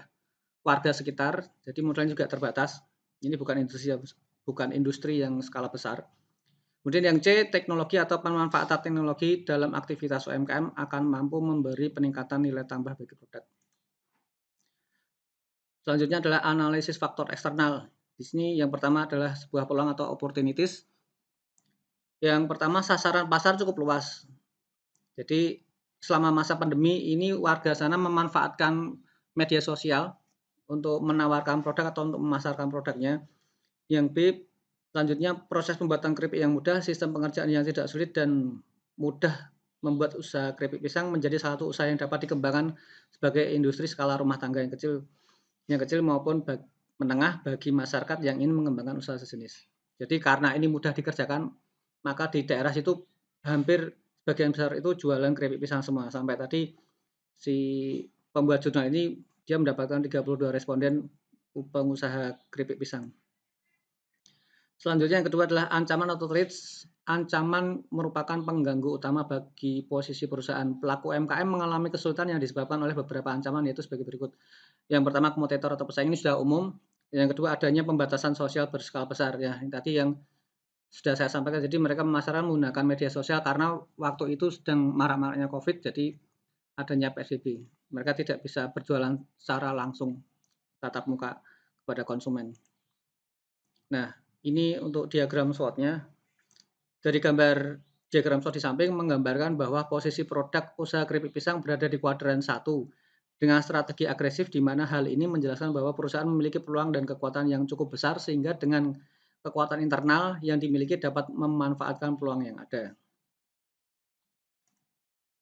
warga sekitar, jadi modalnya juga terbatas. Ini bukan industri yang skala besar. Kemudian yang C, teknologi atau pemanfaatan teknologi dalam aktivitas UMKM akan mampu memberi peningkatan nilai tambah bagi produk. Selanjutnya adalah analisis faktor eksternal. Di sini yang pertama adalah sebuah peluang atau opportunities. Yang pertama, sasaran pasar cukup luas. Jadi selama masa pandemi ini warga sana memanfaatkan media sosial untuk menawarkan produk atau untuk memasarkan produknya. Yang B, selanjutnya proses pembuatan keripik yang mudah, sistem pengerjaan yang tidak sulit dan mudah membuat usaha keripik pisang menjadi salah satu usaha yang dapat dikembangkan sebagai industri skala rumah tangga yang kecil maupun menengah bagi masyarakat yang ingin mengembangkan usaha sejenis. Jadi karena ini mudah dikerjakan, maka di daerah situ hampir sebagian besar itu jualan keripik pisang semua. Sampai tadi si pembuat jurnal ini dia mendapatkan 32 responden pengusaha keripik pisang. Selanjutnya yang kedua adalah ancaman atau threats. Ancaman merupakan pengganggu utama bagi posisi perusahaan. Pelaku UMKM mengalami kesulitan yang disebabkan oleh beberapa ancaman, yaitu sebagai berikut. Yang pertama, kompetitor atau pesaing, ini sudah umum. Yang kedua, adanya pembatasan sosial berskala besar. Ya, tadi yang sudah saya sampaikan, jadi mereka memasarkan menggunakan media sosial karena waktu itu sedang marak-maraknya COVID, jadi adanya PSBB. Mereka tidak bisa berjualan secara langsung tatap muka kepada konsumen. Nah, ini untuk diagram SWOT-nya. Dari gambar diagram SWOT di samping menggambarkan bahwa posisi produk usaha keripik pisang berada di kuadran 1 dengan strategi agresif, di mana hal ini menjelaskan bahwa perusahaan memiliki peluang dan kekuatan yang cukup besar sehingga dengan kekuatan internal yang dimiliki dapat memanfaatkan peluang yang ada.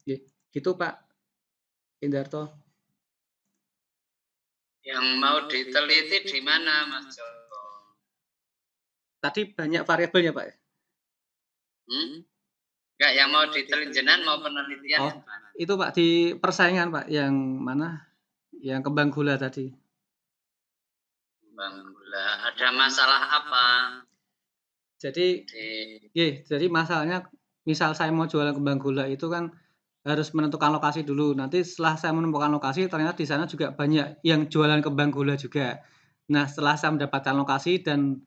Gitu Pak Indarto. Yang mau diteliti di mana, Mas Joko? Tadi banyak variabelnya, Pak. Enggak, yang mau diteliti jenengan mau penelitian. Oh, itu Pak di persaingan Pak, yang mana? Yang kembang gula tadi. Kembang gula, ada masalah apa? Jadi masalahnya, misal saya mau jualan kembang gula itu kan harus menentukan lokasi dulu. Nanti setelah saya menemukan lokasi, ternyata di sana juga banyak yang jualan kembang gula juga. Nah, setelah saya mendapatkan lokasi dan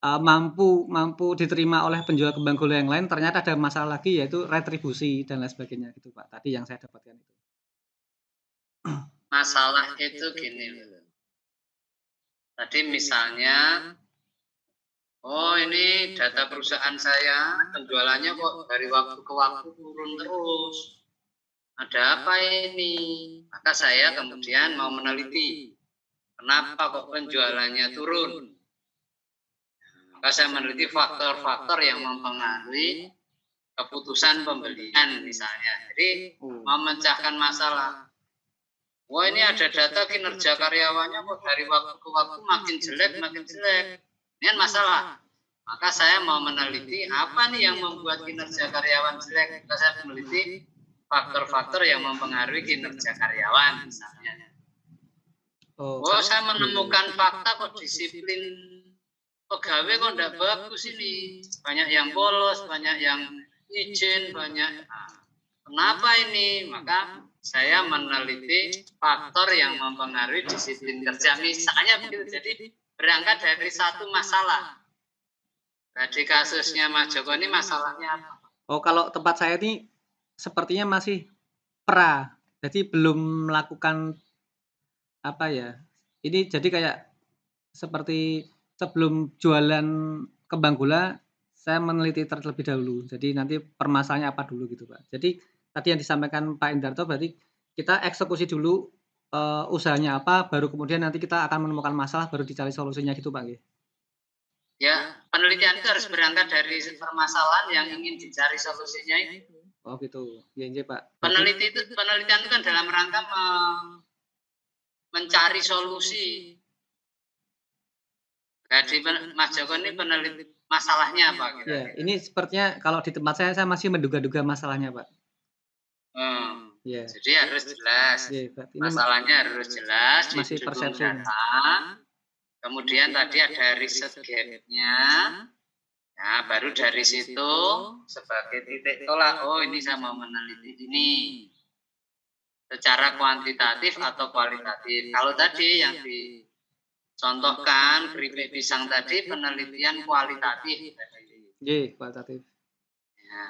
mampu diterima oleh penjual kembang gula yang lain, ternyata ada masalah lagi, yaitu retribusi dan lain sebagainya gitu Pak. Tadi yang saya dapatkan itu. Masalah itu gini loh. Tadi misalnya, oh ini data perusahaan saya, penjualannya kok dari waktu ke waktu turun terus. Ada apa ini? Maka saya kemudian mau meneliti, kenapa kok penjualannya turun? Maka saya meneliti faktor-faktor yang mempengaruhi keputusan pembelian misalnya. Jadi memecahkan masalah. Wah ini ada data kinerja karyawannya kok dari waktu ke waktu makin jelek. Ini kan masalah. Maka saya mau meneliti apa nih yang membuat kinerja karyawan jelek. Maka saya meneliti faktor-faktor yang mempengaruhi kinerja karyawan misalnya. Saya menemukan fakta kok disiplin pegawai kok tidak bagus ini. Banyak yang bolos, banyak yang izin, banyak. Kenapa ini? Maka saya meneliti faktor yang mempengaruhi disiplin kerja. Misalnya begitu. Jadi berangkat dari satu masalah. Di kasusnya Mas Joko ini masalahnya apa? Oh, kalau tempat saya ini sepertinya masih pra. Jadi belum melakukan apa ya. Ini jadi kayak seperti sebelum jualan kembang gula, saya meneliti terlebih dahulu. Jadi nanti permasalahannya apa dulu gitu Pak. Jadi tadi yang disampaikan Pak Indarto berarti kita eksekusi dulu usahanya apa, baru kemudian nanti kita akan menemukan masalah, baru dicari solusinya gitu Pak. Ya, penelitian itu harus berangkat dari permasalahan yang ingin dicari solusinya itu. Oh gitu, ya Pak. Penelitian itu kan dalam rangka mencari solusi. Jadi Mas Joko ini peneliti masalahnya apa? Ya, ini sepertinya kalau di tempat saya masih menduga-duga masalahnya Pak. Ya. Jadi harus jelas. Ya, Pak. Ini masalahnya harus jelas. Masih persepsi. Kemudian tadi ada riset gap-nya. Nah, baru dari situ sebagai titik tolak. Oh, ini saya mau meneliti ini. Secara kuantitatif atau kualitatif. Kalau tadi yang contohkan keripik pisang tadi penelitian kualitatif. Kualitatif. Ya,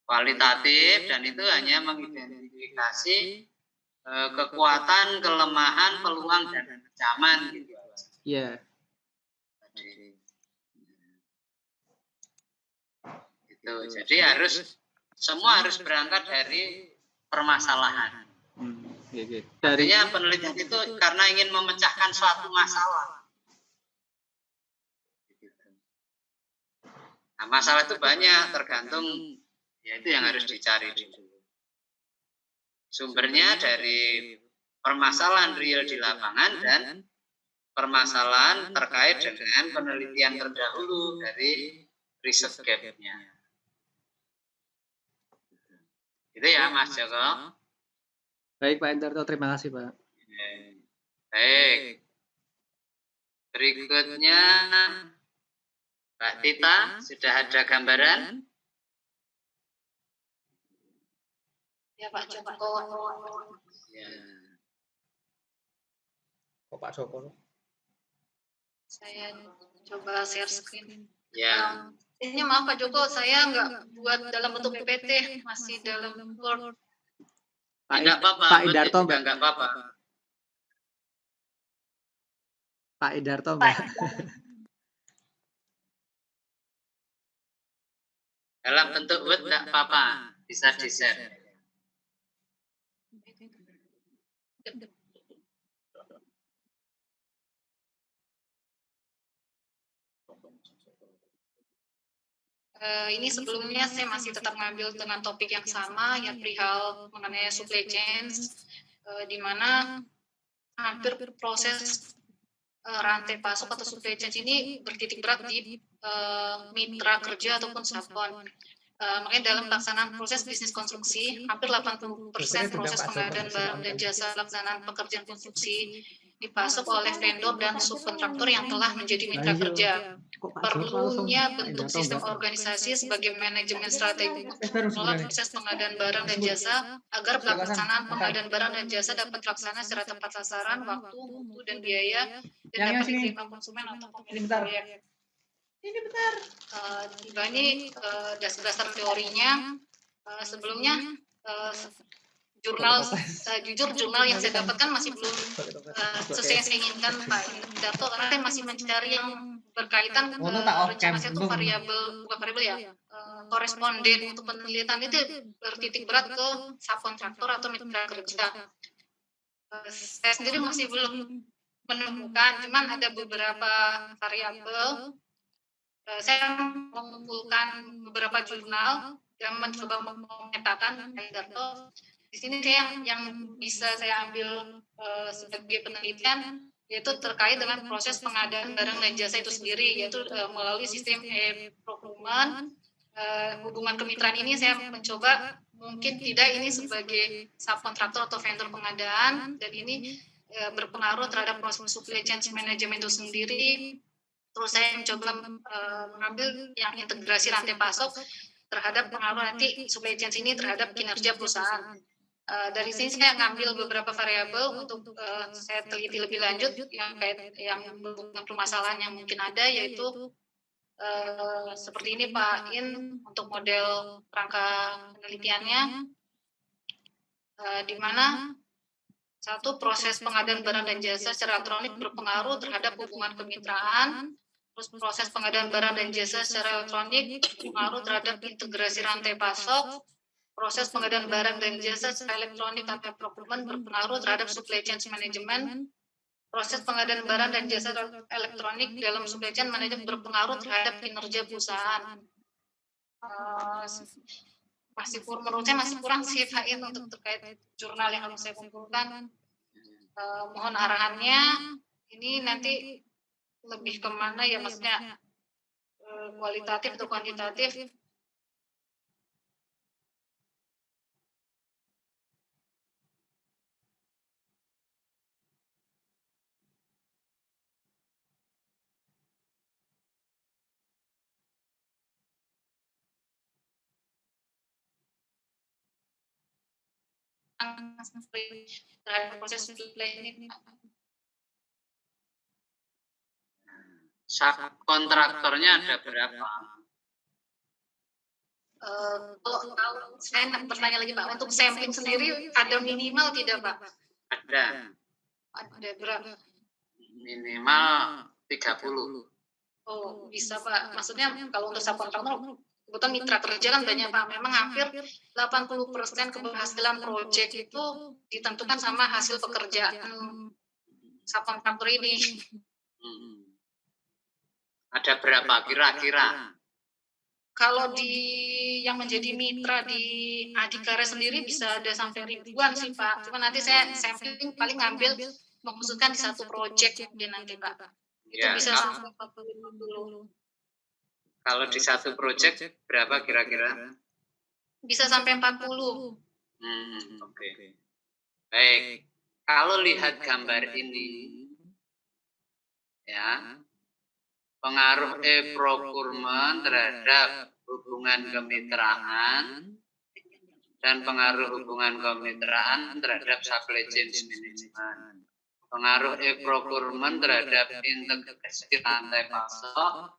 kualitatif dan itu hanya mengidentifikasi kekuatan, kelemahan, peluang dan ancaman gitu. Iya. Itu. Jadi semua harus berangkat dari permasalahan. Artinya penelitian itu karena ingin memecahkan suatu masalah. Nah, masalah itu banyak, tergantung, ya itu yang harus dicari dulu. Sumbernya dari permasalahan real di lapangan dan permasalahan terkait dengan penelitian terdahulu dari riset gap-nya. Itu ya Mas Joko. Baik Pak Endarto, terima kasih Pak. Baik. Berikutnya Mbak Tita, sudah ada gambaran? Ya Pak Joko. Ya. Kok Pak Joko? Saya coba share screen. Ya. Ini maaf Pak Joko, saya nggak buat dalam bentuk PPT, masih dalam Word. Tidak apa-apa. Pak Endarto Mbak. Enggak apa-apa. Pak Endarto Mbak. Dalam bentuk Word enggak apa-apa, bisa di-share. Ini sebelumnya saya masih tetap ngambil dengan topik yang sama, yang perihal mengenai supply chains, di mana hampir proses rantai pasok atau supply chain ini bertitik berat di mitra kerja ataupun subkon. Makanya dalam pelaksanaan proses bisnis konstruksi, hampir 80% proses pengadaan barang dan jasa pelaksanaan pekerjaan konstruksi dipasok oleh vendor dan subkontraktor yang telah menjadi mitra kerja. Perlunya bentuk sistem organisasi sebagai manajemen strategi untuk mengelola proses pengadaan barang dan jasa agar pelaksanaan pengadaan barang dan jasa dapat terlaksana secara tepat sasaran, waktu, mutu, dan biaya dan dapat diterima konsumen atau pemilik proyek. Ini bentar. Ini dasar-dasar teorinya. Sebelumnya jujur jurnal yang saya dapatkan masih belum sesuai yang saya inginkan Pak Darto, karena saya masih mencari yang berkaitan rencana saya itu koresponden untuk penelitian itu bertitik berat ke subkontraktor atau mitra kerja. Saya sendiri masih belum menemukan, cuman ada beberapa variabel. Saya mengumpulkan beberapa jurnal dan mencoba memetakan Darto. Di sini saya yang bisa saya ambil sebagai penelitian yaitu terkait dengan proses pengadaan barang dan jasa itu sendiri, yaitu melalui sistem procurement. Hubungan kemitraan ini saya mencoba mungkin tidak ini sebagai subkontraktor atau vendor pengadaan, dan ini berpengaruh terhadap proses supply chain management itu sendiri. Terus saya mencoba mengambil yang integrasi rantai pasok terhadap pengaruh nanti supply chain ini terhadap kinerja perusahaan. Dari sini saya ngambil beberapa variabel untuk saya teliti lebih lanjut yang berhubungan permasalahan yang mungkin ada, yaitu seperti ini Pak In untuk model rangka penelitiannya, di mana satu, proses pengadaan barang dan jasa secara elektronik berpengaruh terhadap hubungan kemitraan. Terus proses pengadaan barang dan jasa secara elektronik berpengaruh terhadap integrasi rantai pasok. Proses pengadaan barang dan jasa secara elektronik atau procurement berpengaruh terhadap supply chain management. Proses pengadaan barang dan jasa elektronik dalam supply chain management berpengaruh terhadap kinerja perusahaan. Menurut saya masih kurang sih Pak In untuk terkait jurnal yang harus saya kumpulkan. Mohon arahannya, ini nanti lebih kemana ya, maksudnya kualitatif atau kuantitatif. Terhadap proses supply ini Subkontraktornya ada berapa? Kalau saya bertanya lagi Pak, untuk sampling sendiri ada minimal tidak Pak? Ada. Ada berapa? Minimal 30. Oh bisa Pak, maksudnya kalau untuk subkontraktor kebetulan mitra kerja kan banyak Pak, memang hampir 80% keberhasilan proyek itu ditentukan sama hasil pekerjaan subkontraktor ini. Ada berapa kira-kira? Kalau di yang menjadi mitra di Adhikara sendiri bisa ada sampai ribuan sih Pak. Cuma nanti saya sampling paling ngambil mengkhususkan di satu proyek dia nanti Pak. Itu Ya, bisa sampai 40 dulu. kalau di satu proyek berapa kira-kira? Bisa sampai 40. Oke. Baik. Kalau lihat gambar ini, ya, pengaruh e-procurement terhadap hubungan kemitraan dan pengaruh hubungan kemitraan terhadap supply chain management. Pengaruh e-procurement terhadap integrasi rantai pasok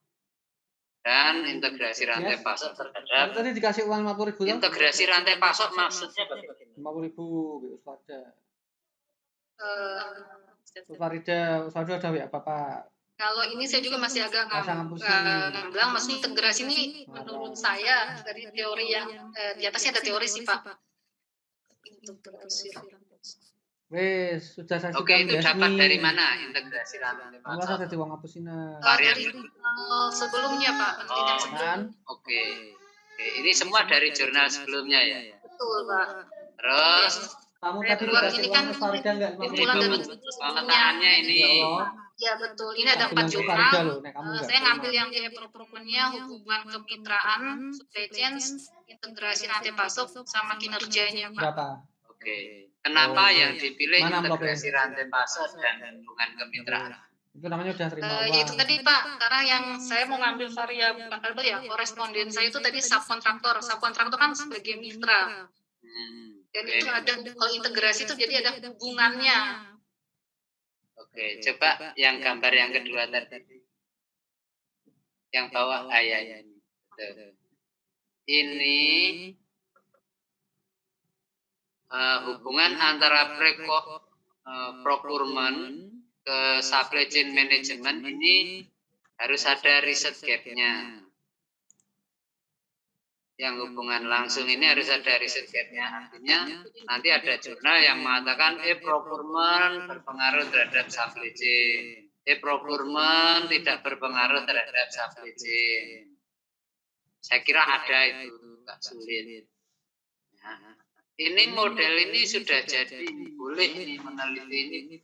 dan integrasi rantai pasok terhadap Tadi dikasih uang 50.000 kan? integrasi rantai pasok maksudnya bagaimana? 50.000 Ustazah. Uh, Ustazah ada ya Bapak? Kalau ini saya juga masih agak ngambang, maksudnya integrasi ini menurut saya dari teori yang di atasnya ada teori sih Pak. Integrasi. Wes, sudah saya Oke, itu dapat dari mana integrasi rantai Masa pasok? ada di uang ngapusinnya. Dari sebelumnya Pak, penelitian Oh, sebelumnya. Oke. Ini semua dari jurnal sebelumnya ya. Betul Pak. Terus Kamu Saya tadi keluar dikasih ini uang kan ke Farida enggak kumpulan dari 50.000? jurnal sebelumnya. pemetaannya ini. Ya betul, ini ada 4 Bilang ke Farida jurnal. loh, nek kamu enggak. Saya ngambil yang e-procurement-nya, hubungan kemitraan, supply chain, integrasi rantai pasok, sama kinerjanya Pak. Berapa? Oke. Kenapa yang dipilih Mana integrasi rantai pasok dan hubungan kemitraan? Itu namanya udah terima uang. Itu tadi Pak, karena yang saya mau ngambil variabel ya, koresponden saya itu tadi subkontraktor. Subkontraktor kan sebagai mitra. Dan itu ada, kalau integrasi itu jadi ada hubungannya. Oke, coba yang gambar yang kedua tadi. Yang bawah ayat. Ini hubungan antara procurement ke supply chain management ini harus ada riset gap-nya. Yang hubungan langsung ini harus ada riset gap-nya. Artinya nanti ada jurnal yang mengatakan procurement berpengaruh terhadap supply chain. Procurement tidak berpengaruh terhadap supply chain. Saya kira ada itu, nggak sulit. Nah, ini model ini sudah jadi, boleh ini meneliti ini.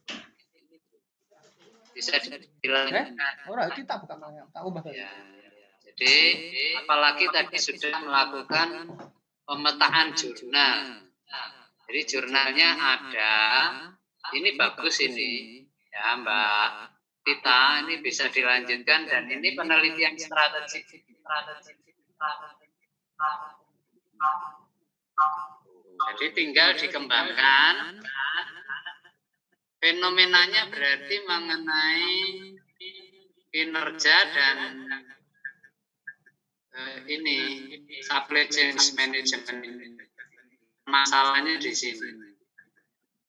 Bisa dilanjutkan. Ora, kita bukan nanya, tak ubah tadi. Ya. Jadi, apalagi tadi sudah melakukan pemetaan jurnal. Jadi jurnalnya ada, ini bagus ini, ya Mbak Tita, ini bisa dilanjutkan dan ini penelitian strategik. Jadi tinggal dikembangkan. Fenomenanya berarti mengenai kinerja dan ini supply chain management. Masalahnya di sini.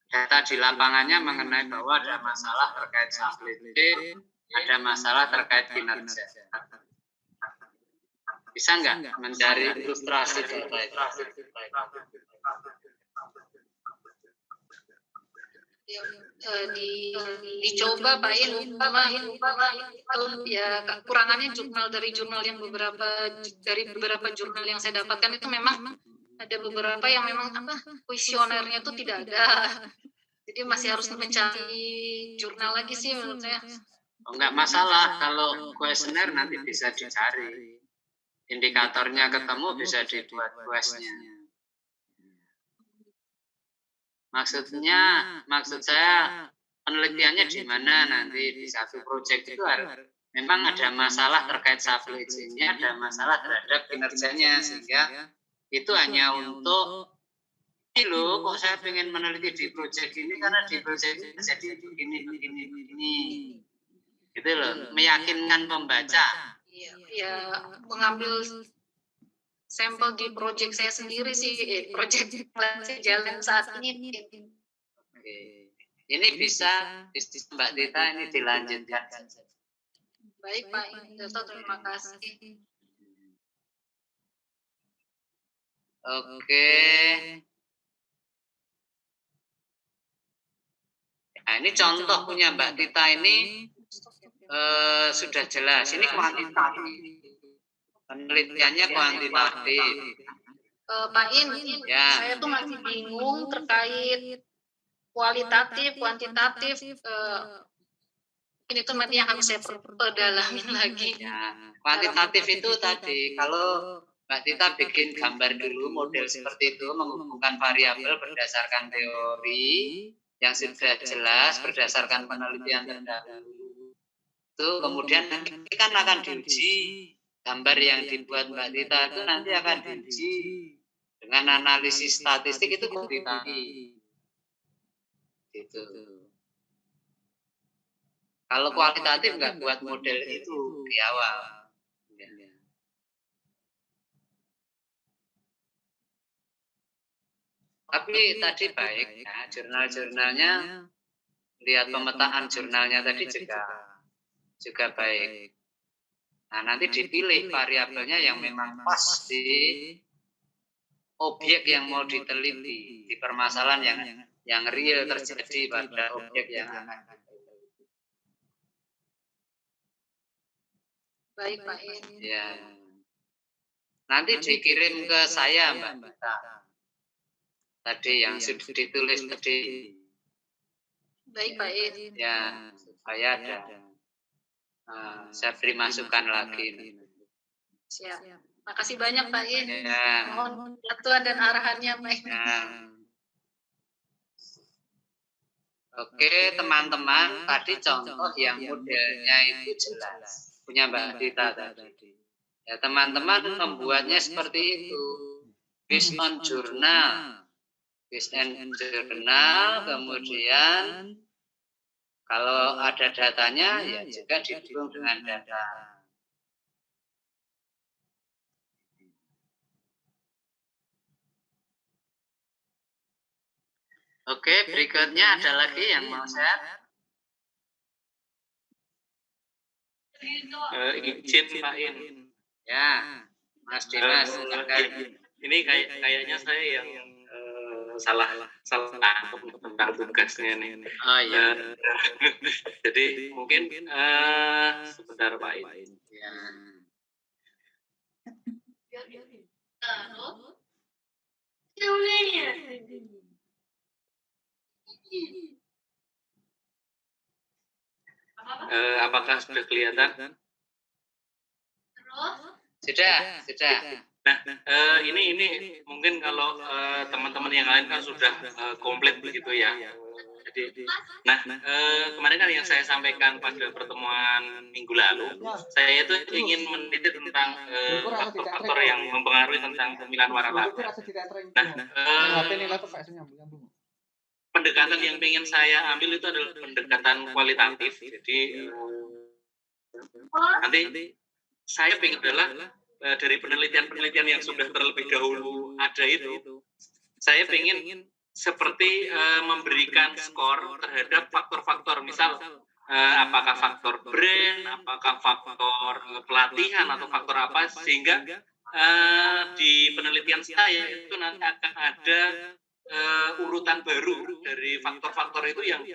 Data di lapangannya mengenai bahwa ada masalah terkait supply chain, ada masalah terkait kinerja. Bisa nggak mencari ilustrasi data itu? Dicoba Pak ya, ya kekurangannya jurnal dari jurnal yang beberapa jurnal yang saya dapatkan itu memang ada beberapa yang memang kuesionernya itu tidak ada, jadi masih harus mencari jurnal lagi sih menurut saya. Enggak masalah, kalau kuesioner nanti bisa dicari, indikatornya ketemu bisa dibuat kuesnya. Maksud saya penelitiannya di mana nanti di satu proyek itu memang ada masalah terkait supply chain-nya, ada masalah terhadap kinerjanya, sehingga itu hanya untuk ini loh, kok saya pengen meneliti di proyek ini karena di proyek ini jadi begini. Gitu loh, meyakinkan pembaca. Ya, mengambil sampel di proyek saya sendiri sih, proyek saya jalan saat ini. Oke. Ini bisa Mbak Tita ini dilanjutkan. Baik Pak Indoto, terima kasih. Oke. Nah, ini contoh punya Mbak Tita ini sudah jelas. Ini kuantitatif. Penelitiannya kuantitatif. Pak In, Ya. saya tuh masih bingung terkait kualitatif, kuantitatif. Ini tuh nanti yang harus saya perdalamin lagi. Ya, kuantitatif itu tadi, kalau Mbak Tita bikin gambar dulu model seperti itu, menghubungkan variabel berdasarkan teori yang sudah jelas, berdasarkan penelitian terdahulu. Itu kemudian nanti kan akan diuji. Gambar yang dibuat Mbak Tita itu nanti akan diuji dengan analisis statistik itu kuantitatif. Gitu. Kalau kualitatif nggak buat model itu di awal. Ya. Tapi tadi baik, ya, jurnal-jurnalnya, lihat pemetaan jurnalnya tadi juga baik. Nah, nanti dipilih variabelnya yang memang pas di objek yang mau diteliti, di permasalahan yang real terjadi pada objek yang akan diteliti. Baik Pak In. Ya. Nanti dikirim ke saya Mbak Tita. Tadi yang sudah ditulis tadi. Baik Pak In. Ya, supaya ada. Saya beri masukan lagi. Siap. Makasih banyak Pak In. Ya. Mohon bantuan dan arahannya Pak In. Ya. Oke teman-teman, tadi contoh yang modelnya itu jelas. Punya Mbak Tita tadi. Ya teman-teman membuatnya seperti itu. Based on jurnal. Based on jurnal, kemudian kalau ada datanya, ya juga didukung dengan data. Oke, berikutnya ada lagi yang mau share? Izin Pak In. Ya, Mas Dimas, silakan. Ini kayaknya saya yang salah tentang tugasnya nih. Oh iya. Jadi mungkin sebentar Pak In. Ya. Apakah sudah kelihatan? Sudah. Nah, ini mungkin kalau teman-teman yang lain kan sudah komplit begitu ya. Jadi, kemarin kan yang saya sampaikan pada pertemuan minggu lalu, saya itu ingin meneliti tentang faktor-faktor yang mempengaruhi tentang pemilihan waralaba. Pendekatan yang ingin saya ambil itu adalah pendekatan kualitatif. Jadi nanti saya ingin adalah dari penelitian-penelitian yang sudah terlebih dahulu ada itu, saya ingin seperti memberikan skor terhadap faktor-faktor, misal apakah faktor brand, apakah faktor pelatihan atau faktor apa, sehingga di penelitian saya itu nanti akan ada urutan baru dari faktor-faktor itu yang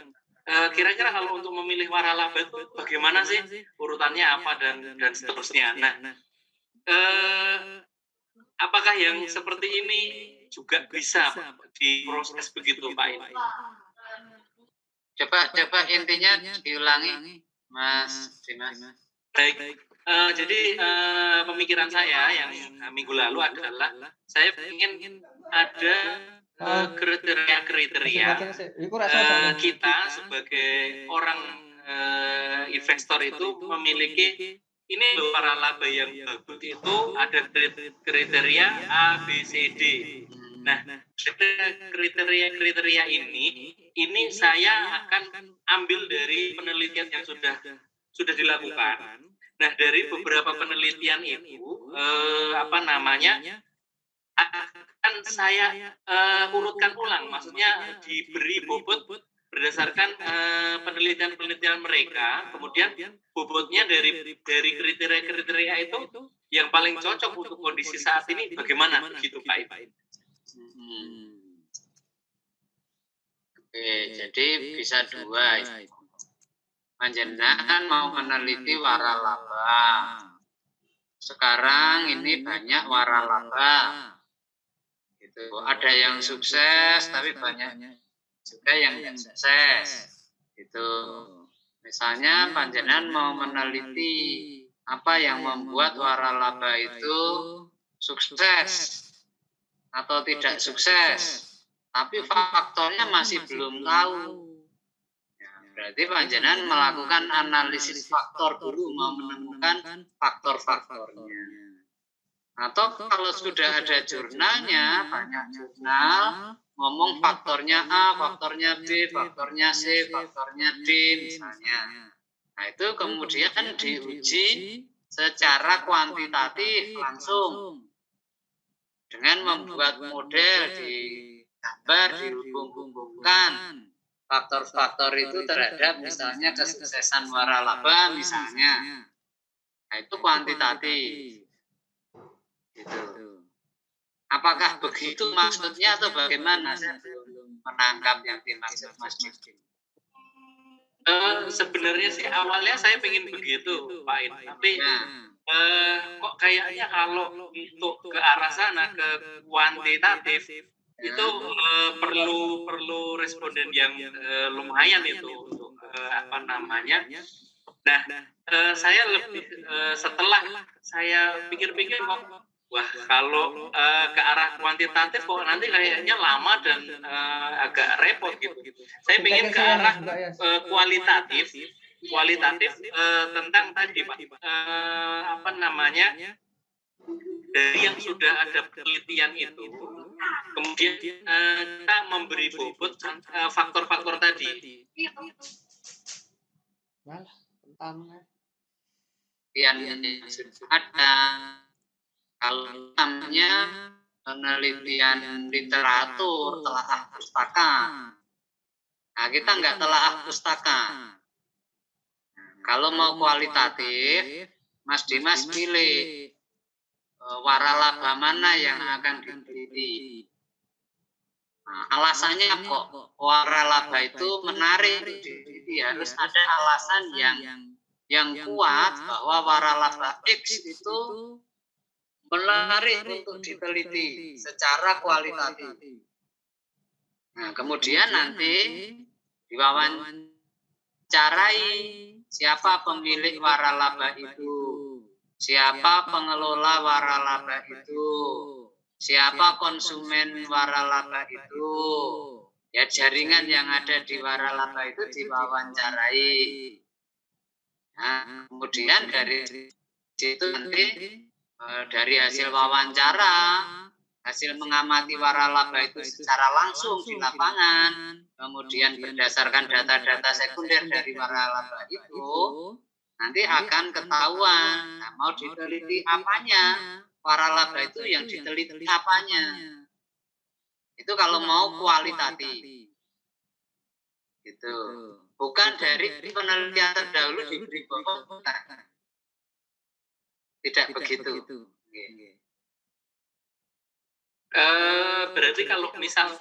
kira-kira kalau untuk memilih waralaba itu bagaimana sih urutannya apa dan seterusnya. Nah, apakah yang seperti ini juga bisa diproses begitu Pak In? Coba intinya diulangi, Mas Dimas. Baik. Jadi pemikiran saya yang minggu lalu adalah saya ingin ada kriteria-kriteria kita sebagai orang investor itu memiliki ini waralaba yang bagus itu ada kriteria A, B, C, D. Nah, kriteria ini saya akan ambil dari penelitian yang sudah sudah dilakukan. Nah, dari beberapa penelitian itu akan saya urutkan ulang, maksudnya diberi bobot berdasarkan penelitian-penelitian mereka, kemudian bobotnya dari kriteria-kriteria itu yang paling cocok untuk kondisi saat ini bagaimana, begitu Pak Ibu? Oke, jadi bisa dua. Panjenengan mau meneliti waralaba. Sekarang ini banyak waralaba. Gitu. Ada yang sukses, tapi banyak juga yang tidak sukses. Gitu. Misalnya panjenengan mau meneliti apa yang membuat waralaba itu sukses atau tidak sukses, tapi faktornya masih belum tahu. Ya, berarti panjenengan melakukan analisis faktor dulu, mau menemukan faktor-faktornya. Atau kalau sudah ada jurnalnya, banyak jurnal ngomong faktornya A, faktornya B, faktornya C, faktornya D misalnya. Nah, itu kemudian diuji secara kuantitatif langsung dengan membuat model, digambar, dihubung-hubungkan faktor-faktor itu terhadap misalnya kesuksesan waralaba misalnya. Nah, itu kuantitatif. Gitu. Apakah begitu maksudnya atau bagaimana? Saya belum menangkap yang dimaksud Mas Didi. Sebenarnya sih awalnya saya pengen begitu, Pak In. Tapi kok kayaknya kalau untuk ke arah sana, ke kuantitatif, itu perlu responden yang lumayan itu untuk Nah, saya lebih setelah saya pikir-pikir kok, wah kalau ke arah kuantitatif kok nanti kayaknya lama dan agak repot gitu. Saya pengen ke arah kualitatif tentang tadi Pak, dari yang sudah ada penelitian itu, kemudian kita memberi bobot faktor-faktor tadi. Yang sudah ada, kalau namanya penelitian literatur, telaah pustaka. Nah, kita nggak telaah pustaka. Kalau mau kualitatif, Mas Dimas pilih waralaba mana yang akan diteliti. Nah, alasannya kok waralaba itu menarik diteliti, harus ada alasan yang kuat bahwa waralaba X itu menarik untuk diteliti secara kualitatif. Nah, kemudian nanti diwawancarai siapa pemilik waralaba itu, siapa pengelola waralaba itu, siapa konsumen waralaba itu, ya jaringan yang ada di waralaba itu diwawancarai. Nah, kemudian dari situ nanti dari hasil wawancara, hasil mengamati waralaba itu secara langsung di lapangan, kemudian berdasarkan data-data sekunder dari waralaba itu, nanti akan ketahuan mau diteliti apanya, waralaba itu yang diteliti apanya. Itu kalau mau kualitatif. Gitu. Bukan dari penelitian terdahulu diberi bobot. Tidak begitu. Berarti kalau misal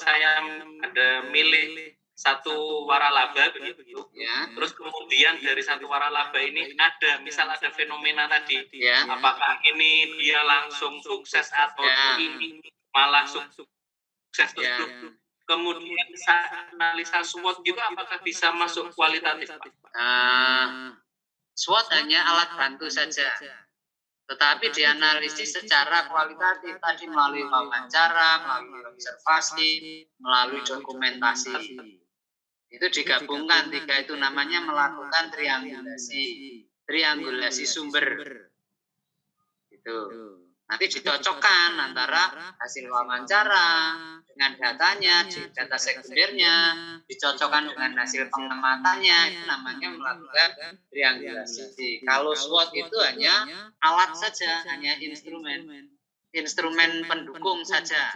saya ada milih satu waralaba begitu, ya. Terus kemudian dari satu waralaba ini ada fenomena tadi, ya. Apakah ini dia langsung sukses atau ini malah sukses terus? Ya. Kemudian analisa SWOT gitu, apakah bisa masuk kualitatif, Pak? SWOT hanya alat bantu saja, tetapi dianalisis secara kualitatif tadi melalui wawancara, melalui observasi, melalui dokumentasi. Itu digabungkan tiga itu, namanya melakukan triangulasi sumber. Gitu. Nanti dicocokkan antara hasil wawancara dengan datanya, data sekundernya, dicocokkan dengan hasil pengamatannya, itu namanya melakukan triangulasi. Kalau SWOT itu hanya alat saja, hanya instrumen pendukung saja.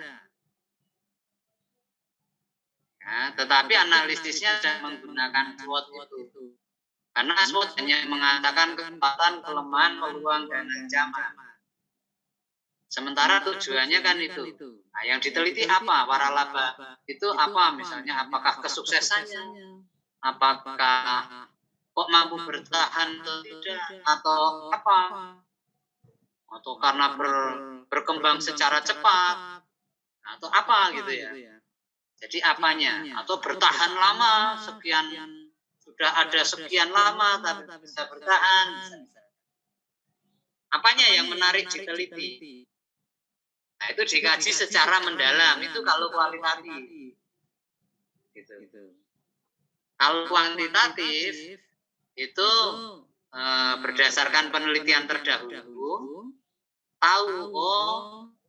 Ya, tetapi analisisnya sudah menggunakan SWOT itu. Karena SWOT hanya mengatakan kekuatan, kelemahan, peluang, dan ancaman. Sementara tujuannya kan itu. Nah, yang diteliti apa? Waralaba itu apa? Misalnya apakah kesuksesannya? Apakah kok mampu bertahan atau tidak? Atau apa? Atau karena berkembang secara cepat? Atau apa gitu ya? Jadi apanya? Atau bertahan lama, sudah ada sekian lama tapi bisa bertahan. Apanya yang menarik diteliti? Nah, itu dikaji secara mendalam, itu kalau kualitatif. Gitu. Kalau kuantitatif itu berdasarkan penelitian terdahulu, tahu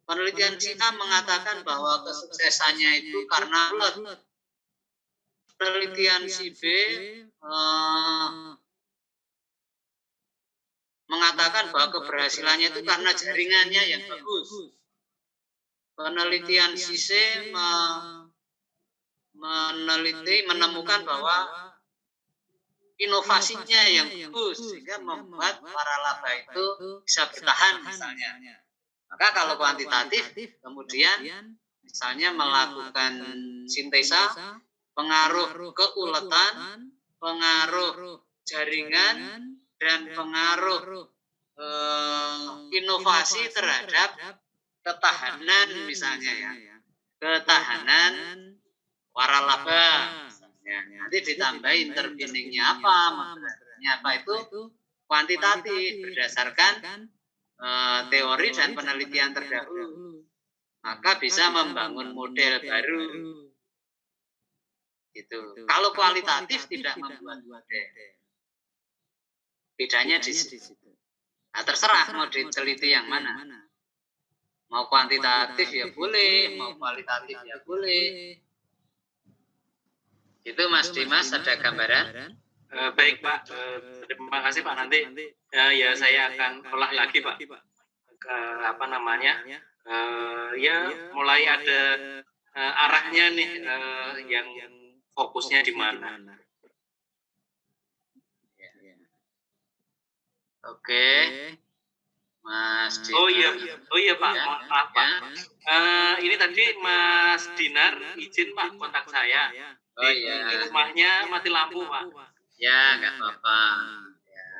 penelitian si A mengatakan bahwa kesuksesannya itu karena ulet. Penelitian si B mengatakan bahwa keberhasilannya itu karena jaringannya yang bagus. Penelitian si C menemukan bahwa inovasinya yang bagus sehingga membuat waralaba itu bisa bertahan misalnya. Maka kalau kuantitatif kemudian misalnya melakukan sintesa pengaruh keuletan, pengaruh jaringan, dan pengaruh inovasi terhadap ketahanan misalnya ya, ketahanan waralaba misalnya. Nanti ditambah interveningnya apa, materialnya apa, itu kuantitatif berdasarkan teori dan penelitian terdahulu. Maka bisa membangun model baru. Gitu. Kalau kualitatif tidak membuat model. Bedanya di situ. Nah, terserah mau diteliti yang mana. Mau kuantitatif ya boleh, mau kualitatif ya boleh. Itu Mas Dimas ada gambaran? Baik Pak, terima kasih Pak. Nanti ya saya akan olah lagi Pak. Apa namanya? Ya mulai ada arahnya nih yang fokusnya di mana. Oke. Mas Dinar. Oh iya Pak, maaf Pak. Ini tadi Mas Dinar izin Pak kontak saya. Oh iya. Di rumahnya mati lampu Pak. Ya nggak apa-apa. Ya.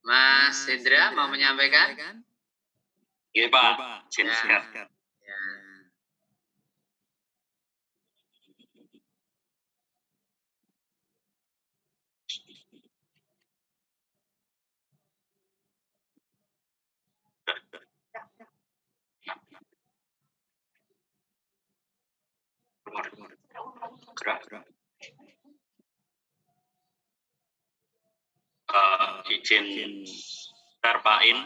Mas Hendra mau menyampaikan? Iya Pak. Ya. Gerak. Izin terpain.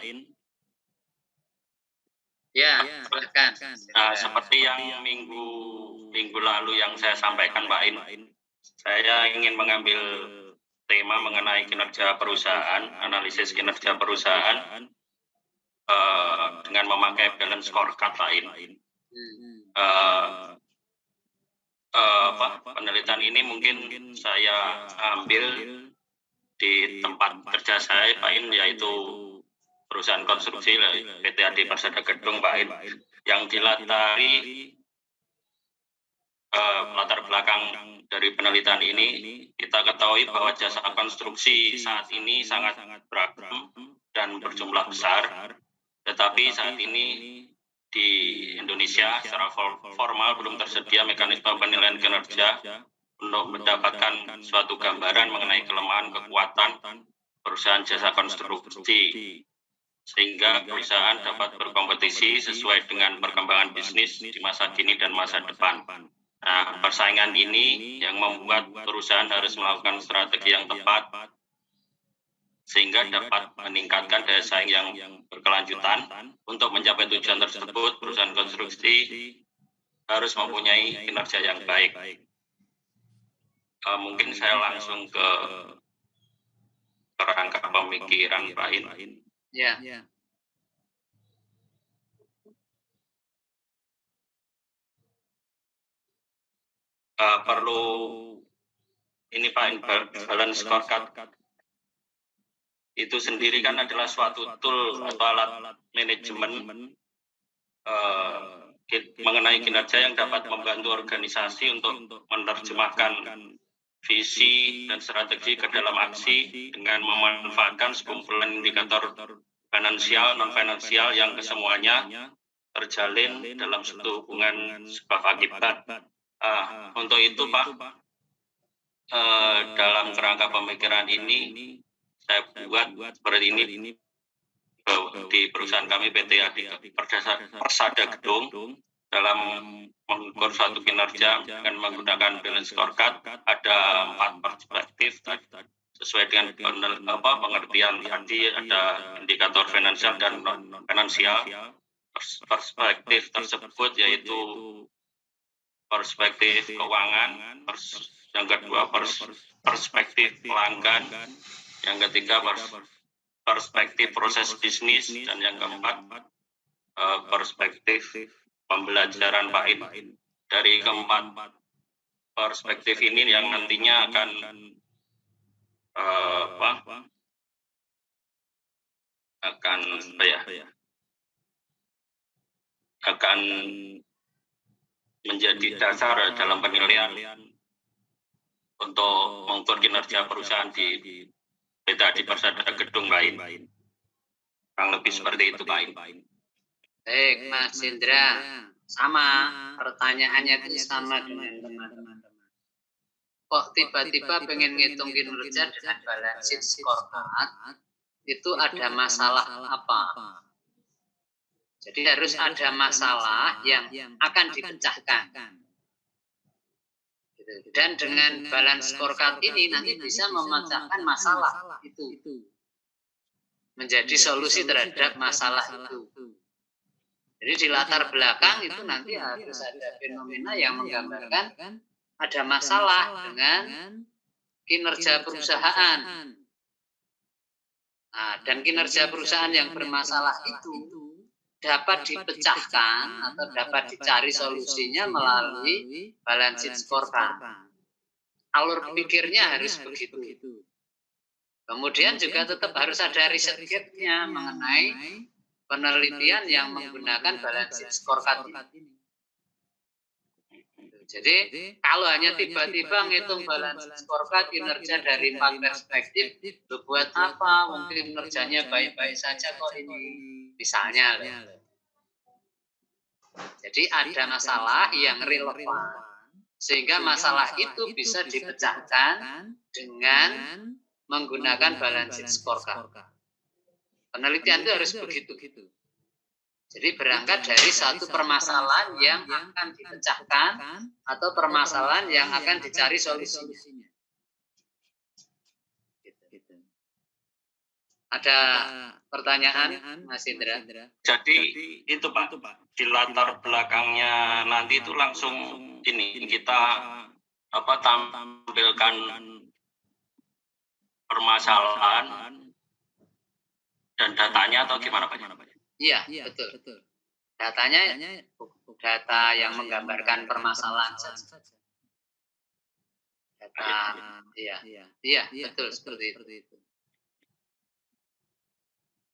Ya, silakan. Seperti yang minggu lalu yang saya sampaikan Pak In, saya ingin mengambil tema mengenai kinerja perusahaan, analisis kinerja perusahaan dengan memakai balance scorecard Pak In. Penelitian ini mungkin saya ambil di tempat kerja saya Pak In, yaitu perusahaan konstruksi PT AD Persada Gedung Pak In, yang dilatari latar belakang dari penelitian ini. Kita ketahui bahwa jasa konstruksi saat ini sangat beragam dan berjumlah besar, tetapi saat ini di Indonesia secara formal belum tersedia mekanisme penilaian kinerja untuk mendapatkan suatu gambaran mengenai kelemahan kekuatan perusahaan jasa konstruksi, sehingga perusahaan dapat berkompetisi sesuai dengan perkembangan bisnis di masa kini dan masa depan. Nah, persaingan ini yang membuat perusahaan harus melakukan strategi yang tepat sehingga dapat meningkatkan daya saing yang berkelanjutan. Untuk mencapai tujuan tersebut, perusahaan konstruksi harus mempunyai kinerja yang baik. Mungkin saya langsung ke kerangka pemikiran Pak In. Ya. Perlu ini Pak In, balance scorecard itu sendiri kan adalah suatu tool atau alat manajemen mengenai kinerja yang dapat membantu organisasi untuk menerjemahkan visi dan strategi ke dalam aksi dengan memanfaatkan sekumpulan indikator finansial, non-finansial yang kesemuanya terjalin dalam suatu hubungan sebab akibat. Untuk itu Pak, dalam kerangka pemikiran ini saya buat seperti ini di perusahaan kami PT Adi Persada Gedung. Dalam mengukur suatu kinerja dengan menggunakan balance scorecard ada 4 perspektif sesuai dengan pengertian tadi. Ada indikator finansial dan non finansial. Perspektif tersebut yaitu perspektif keuangan, yang kedua perspektif pelanggan, yang ketiga perspektif proses bisnis, dan yang keempat perspektif pembelajaran Pak In. Dari keempat perspektif ini yang nantinya akan menjadi dasar dalam penilaian untuk mengukur kinerja perusahaan di PT Adi Persada Gedung Pak In. Kurang lebih seperti itu Pak In. Baik, Mas Indra. Sama, pertanyaannya itu sama dengan teman-teman. Kok tiba-tiba pengen ngitung kinerja dengan balance sheet scorecard, itu ada masalah apa? Jadi harus ada masalah yang akan dipecahkan. Dan dengan balance scorecard ini nanti bisa memecahkan masalah itu. Menjadi solusi terhadap masalah itu. Jadi di latar belakang itu nanti harus ada fenomena yang menggambarkan ada masalah dengan kinerja perusahaan. Nah, dan kinerja perusahaan yang bermasalah itu dapat dipecahkan atau dapat dicari solusinya melalui balance sheet scorecard. Alur pikirnya harus begitu. Kemudian juga tetap harus ada riset gap-nya mengenai penelitian yang menggunakan balance sheet scorecard ini. Jadi kalau hanya tiba-tiba ngitung balance sheet scorecard kinerja dari 4 perspektif, buat apa? Mungkin kinerjanya baik-baik saja kok ini. Misalnya. Jadi ada masalah yang relevan. Sehingga masalah itu bisa dipecahkan dengan menggunakan balance sheet scorecard. Penelitian itu harus begitu. Jadi berangkat dari satu permasalahan yang akan dipecahkan atau permasalahan yang akan dicari solusinya. Ada pertanyaan, Mas Indra? Jadi itu Pak, di latar belakangnya nanti itu langsung ini kita tampilkan permasalahan dan datanya atau gimana Pak? Iya, betul. Datanya data yang menggambarkan permasalahan saja. Data, iya, betul seperti itu.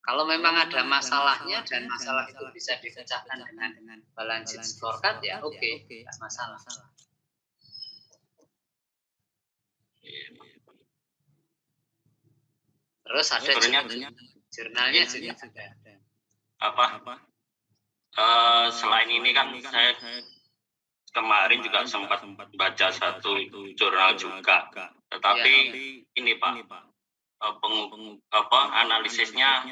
Kalau memang ada masalahnya dan masalah itu bisa dipecahkan dengan balance sheet scorecard, ya oke, tidak masalah. Terus ada jurnalnya juga ada. Selain ini kan saya kemarin juga sempat baca satu jurnal juga, tetapi ini Pak, analisisnya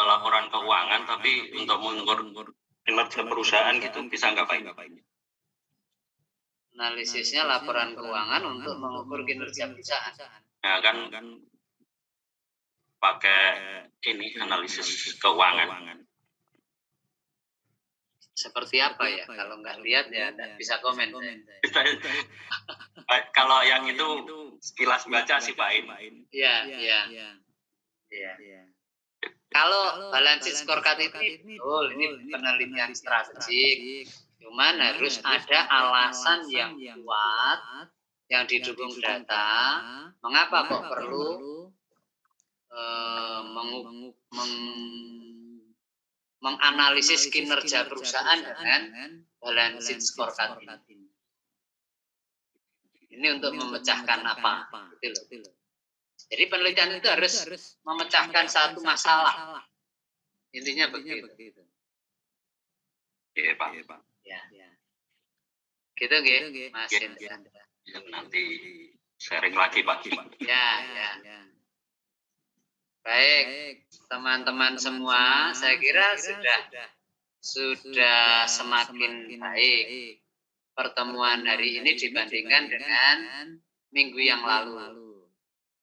laporan keuangan, tapi untuk mengukur kinerja perusahaan gitu bisa nggak Pak? Analisisnya laporan keuangan untuk mengukur kinerja perusahaan. Nah kan pakai ini analisis keuangan. Seperti apa ya? Kalau nggak lihat ya nggak bisa komen. Kalau yang itu sekilas baca sih Pak In. Iya. Kalau balance sheet scorecard ini penelitian strategik. Cuman harus ada alasan yang kuat yang didukung data. Mengapa kok perlu menganalisis kinerja perusahaan dengan balance sheet scorecard ini? Ini untuk memecahkan apa? Gitu loh. Jadi penelitian itu harus memecahkan satu masalah. Intinya begitu. Iya Pak. Ya. Gitu nggih, Mas Indra. Nanti sharing lagi Pak. Ya. Baik, teman-teman semua, saya kira sudah semakin baik pertemuan hari ini dibandingkan dengan minggu yang lalu.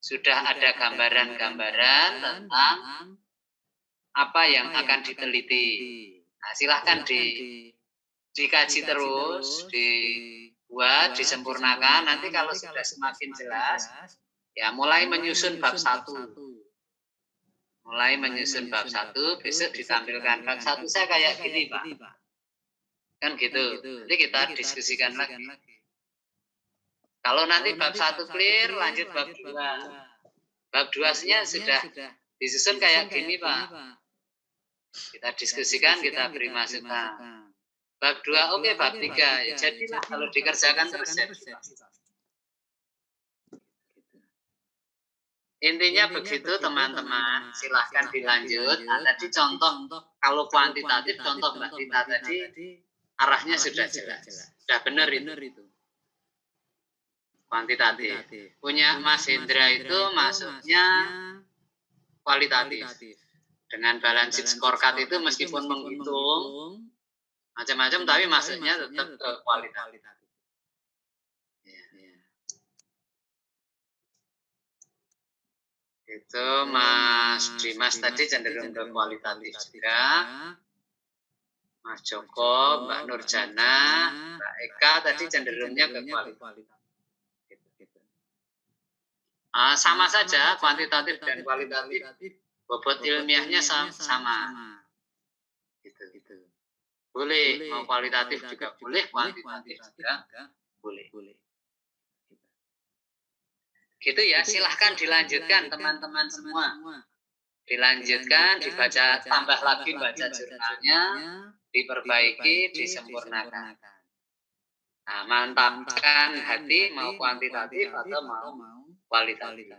Sudah ada gambaran-gambaran tentang apa yang akan diteliti. Nah, silahkan dikaji terus, dibuat, disempurnakan. Nanti kalau sudah semakin jelas, ya mulai menyusun bab 1. Mulai menyusun bab 1, besok ditampilkan bab 1 saya kayak gini Pak. Kan gitu. Nanti kita diskusikan lagi. Kalau nanti bab 1 clear, lanjut bab 2. Bab 2-nya sudah disusun kayak gini Pak. Kita diskusikan, kita beri masukan. Bab 2 oke, bab 3. Ya jadilah kalau dikerjakan terus jadi. Intinya begitu teman-teman, silahkan dilanjut. Nah, tadi contoh, kalau kuantitatif, contoh Mbak Tita tadi, arahnya sudah jelas. Sudah benar itu. Kuantitatif. Punya Mas Hendra itu masuknya kualitatif. Dengan balance sheet scorecard itu meskipun menghitung macam-macam, tapi masuknya tetap ke kualitatif. Itu Mas Dimas tadi cenderung ke kualitatif juga. Mas Joko, Mbak Nurjana, Mbak Eka tadi cenderungnya ke kualitatif. Sama saja kuantitatif dan kualitatif, bobot ilmiahnya sama. Gitu. Boleh, mau kualitatif juga boleh, kuantitatif juga boleh. Gitu ya, silahkan dilanjutkan teman-teman semua. Dilanjutkan, dibaca, tambah lagi baca jurnalnya, diperbaiki, disempurnakan. Nah, mantapkan hati mau kuantitatif atau mau kualitatif.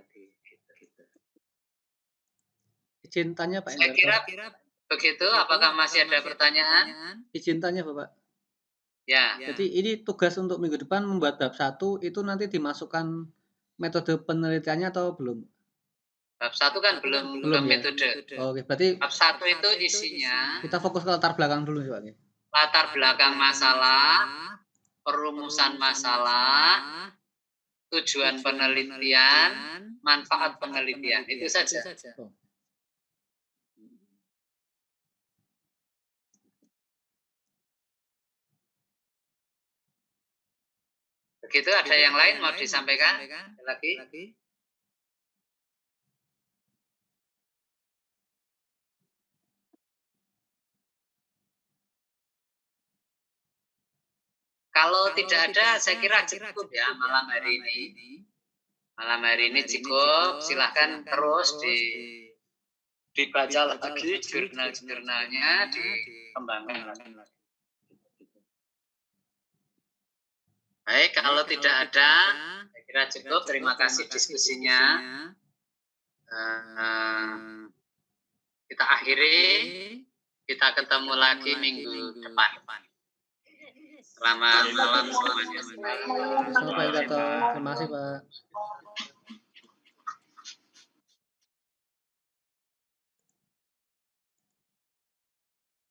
Izin tanya Pak Saya kira begitu. Apakah masih ada pertanyaan? Izin tanya Bapak. Ya. Jadi ini tugas untuk minggu depan membuat bab 1 itu nanti dimasukkan metode penelitiannya atau belum? Bab 1 kan belum ya? metode. Oke, berarti bab 1 itu isinya kita fokus ke latar belakang dulu ya Pak. Latar belakang masalah, perumusan masalah, tujuan penelitian, manfaat penelitian, itu saja. Begitu, ada yang lain mau disampaikan lagi? Kalau tidak ada, saya kira cukup ya malam hari ini. Malam hari ini cukup, silahkan terus dibaca lagi jurnal-jurnalnya, dikembangkan lagi. Baik, kalau tidak ada, saya kira cukup. Terima kasih diskusinya. Kita akhiri, kita ketemu lagi minggu depan. Selamat malam semuanya. Sampai Terima kasih Pak.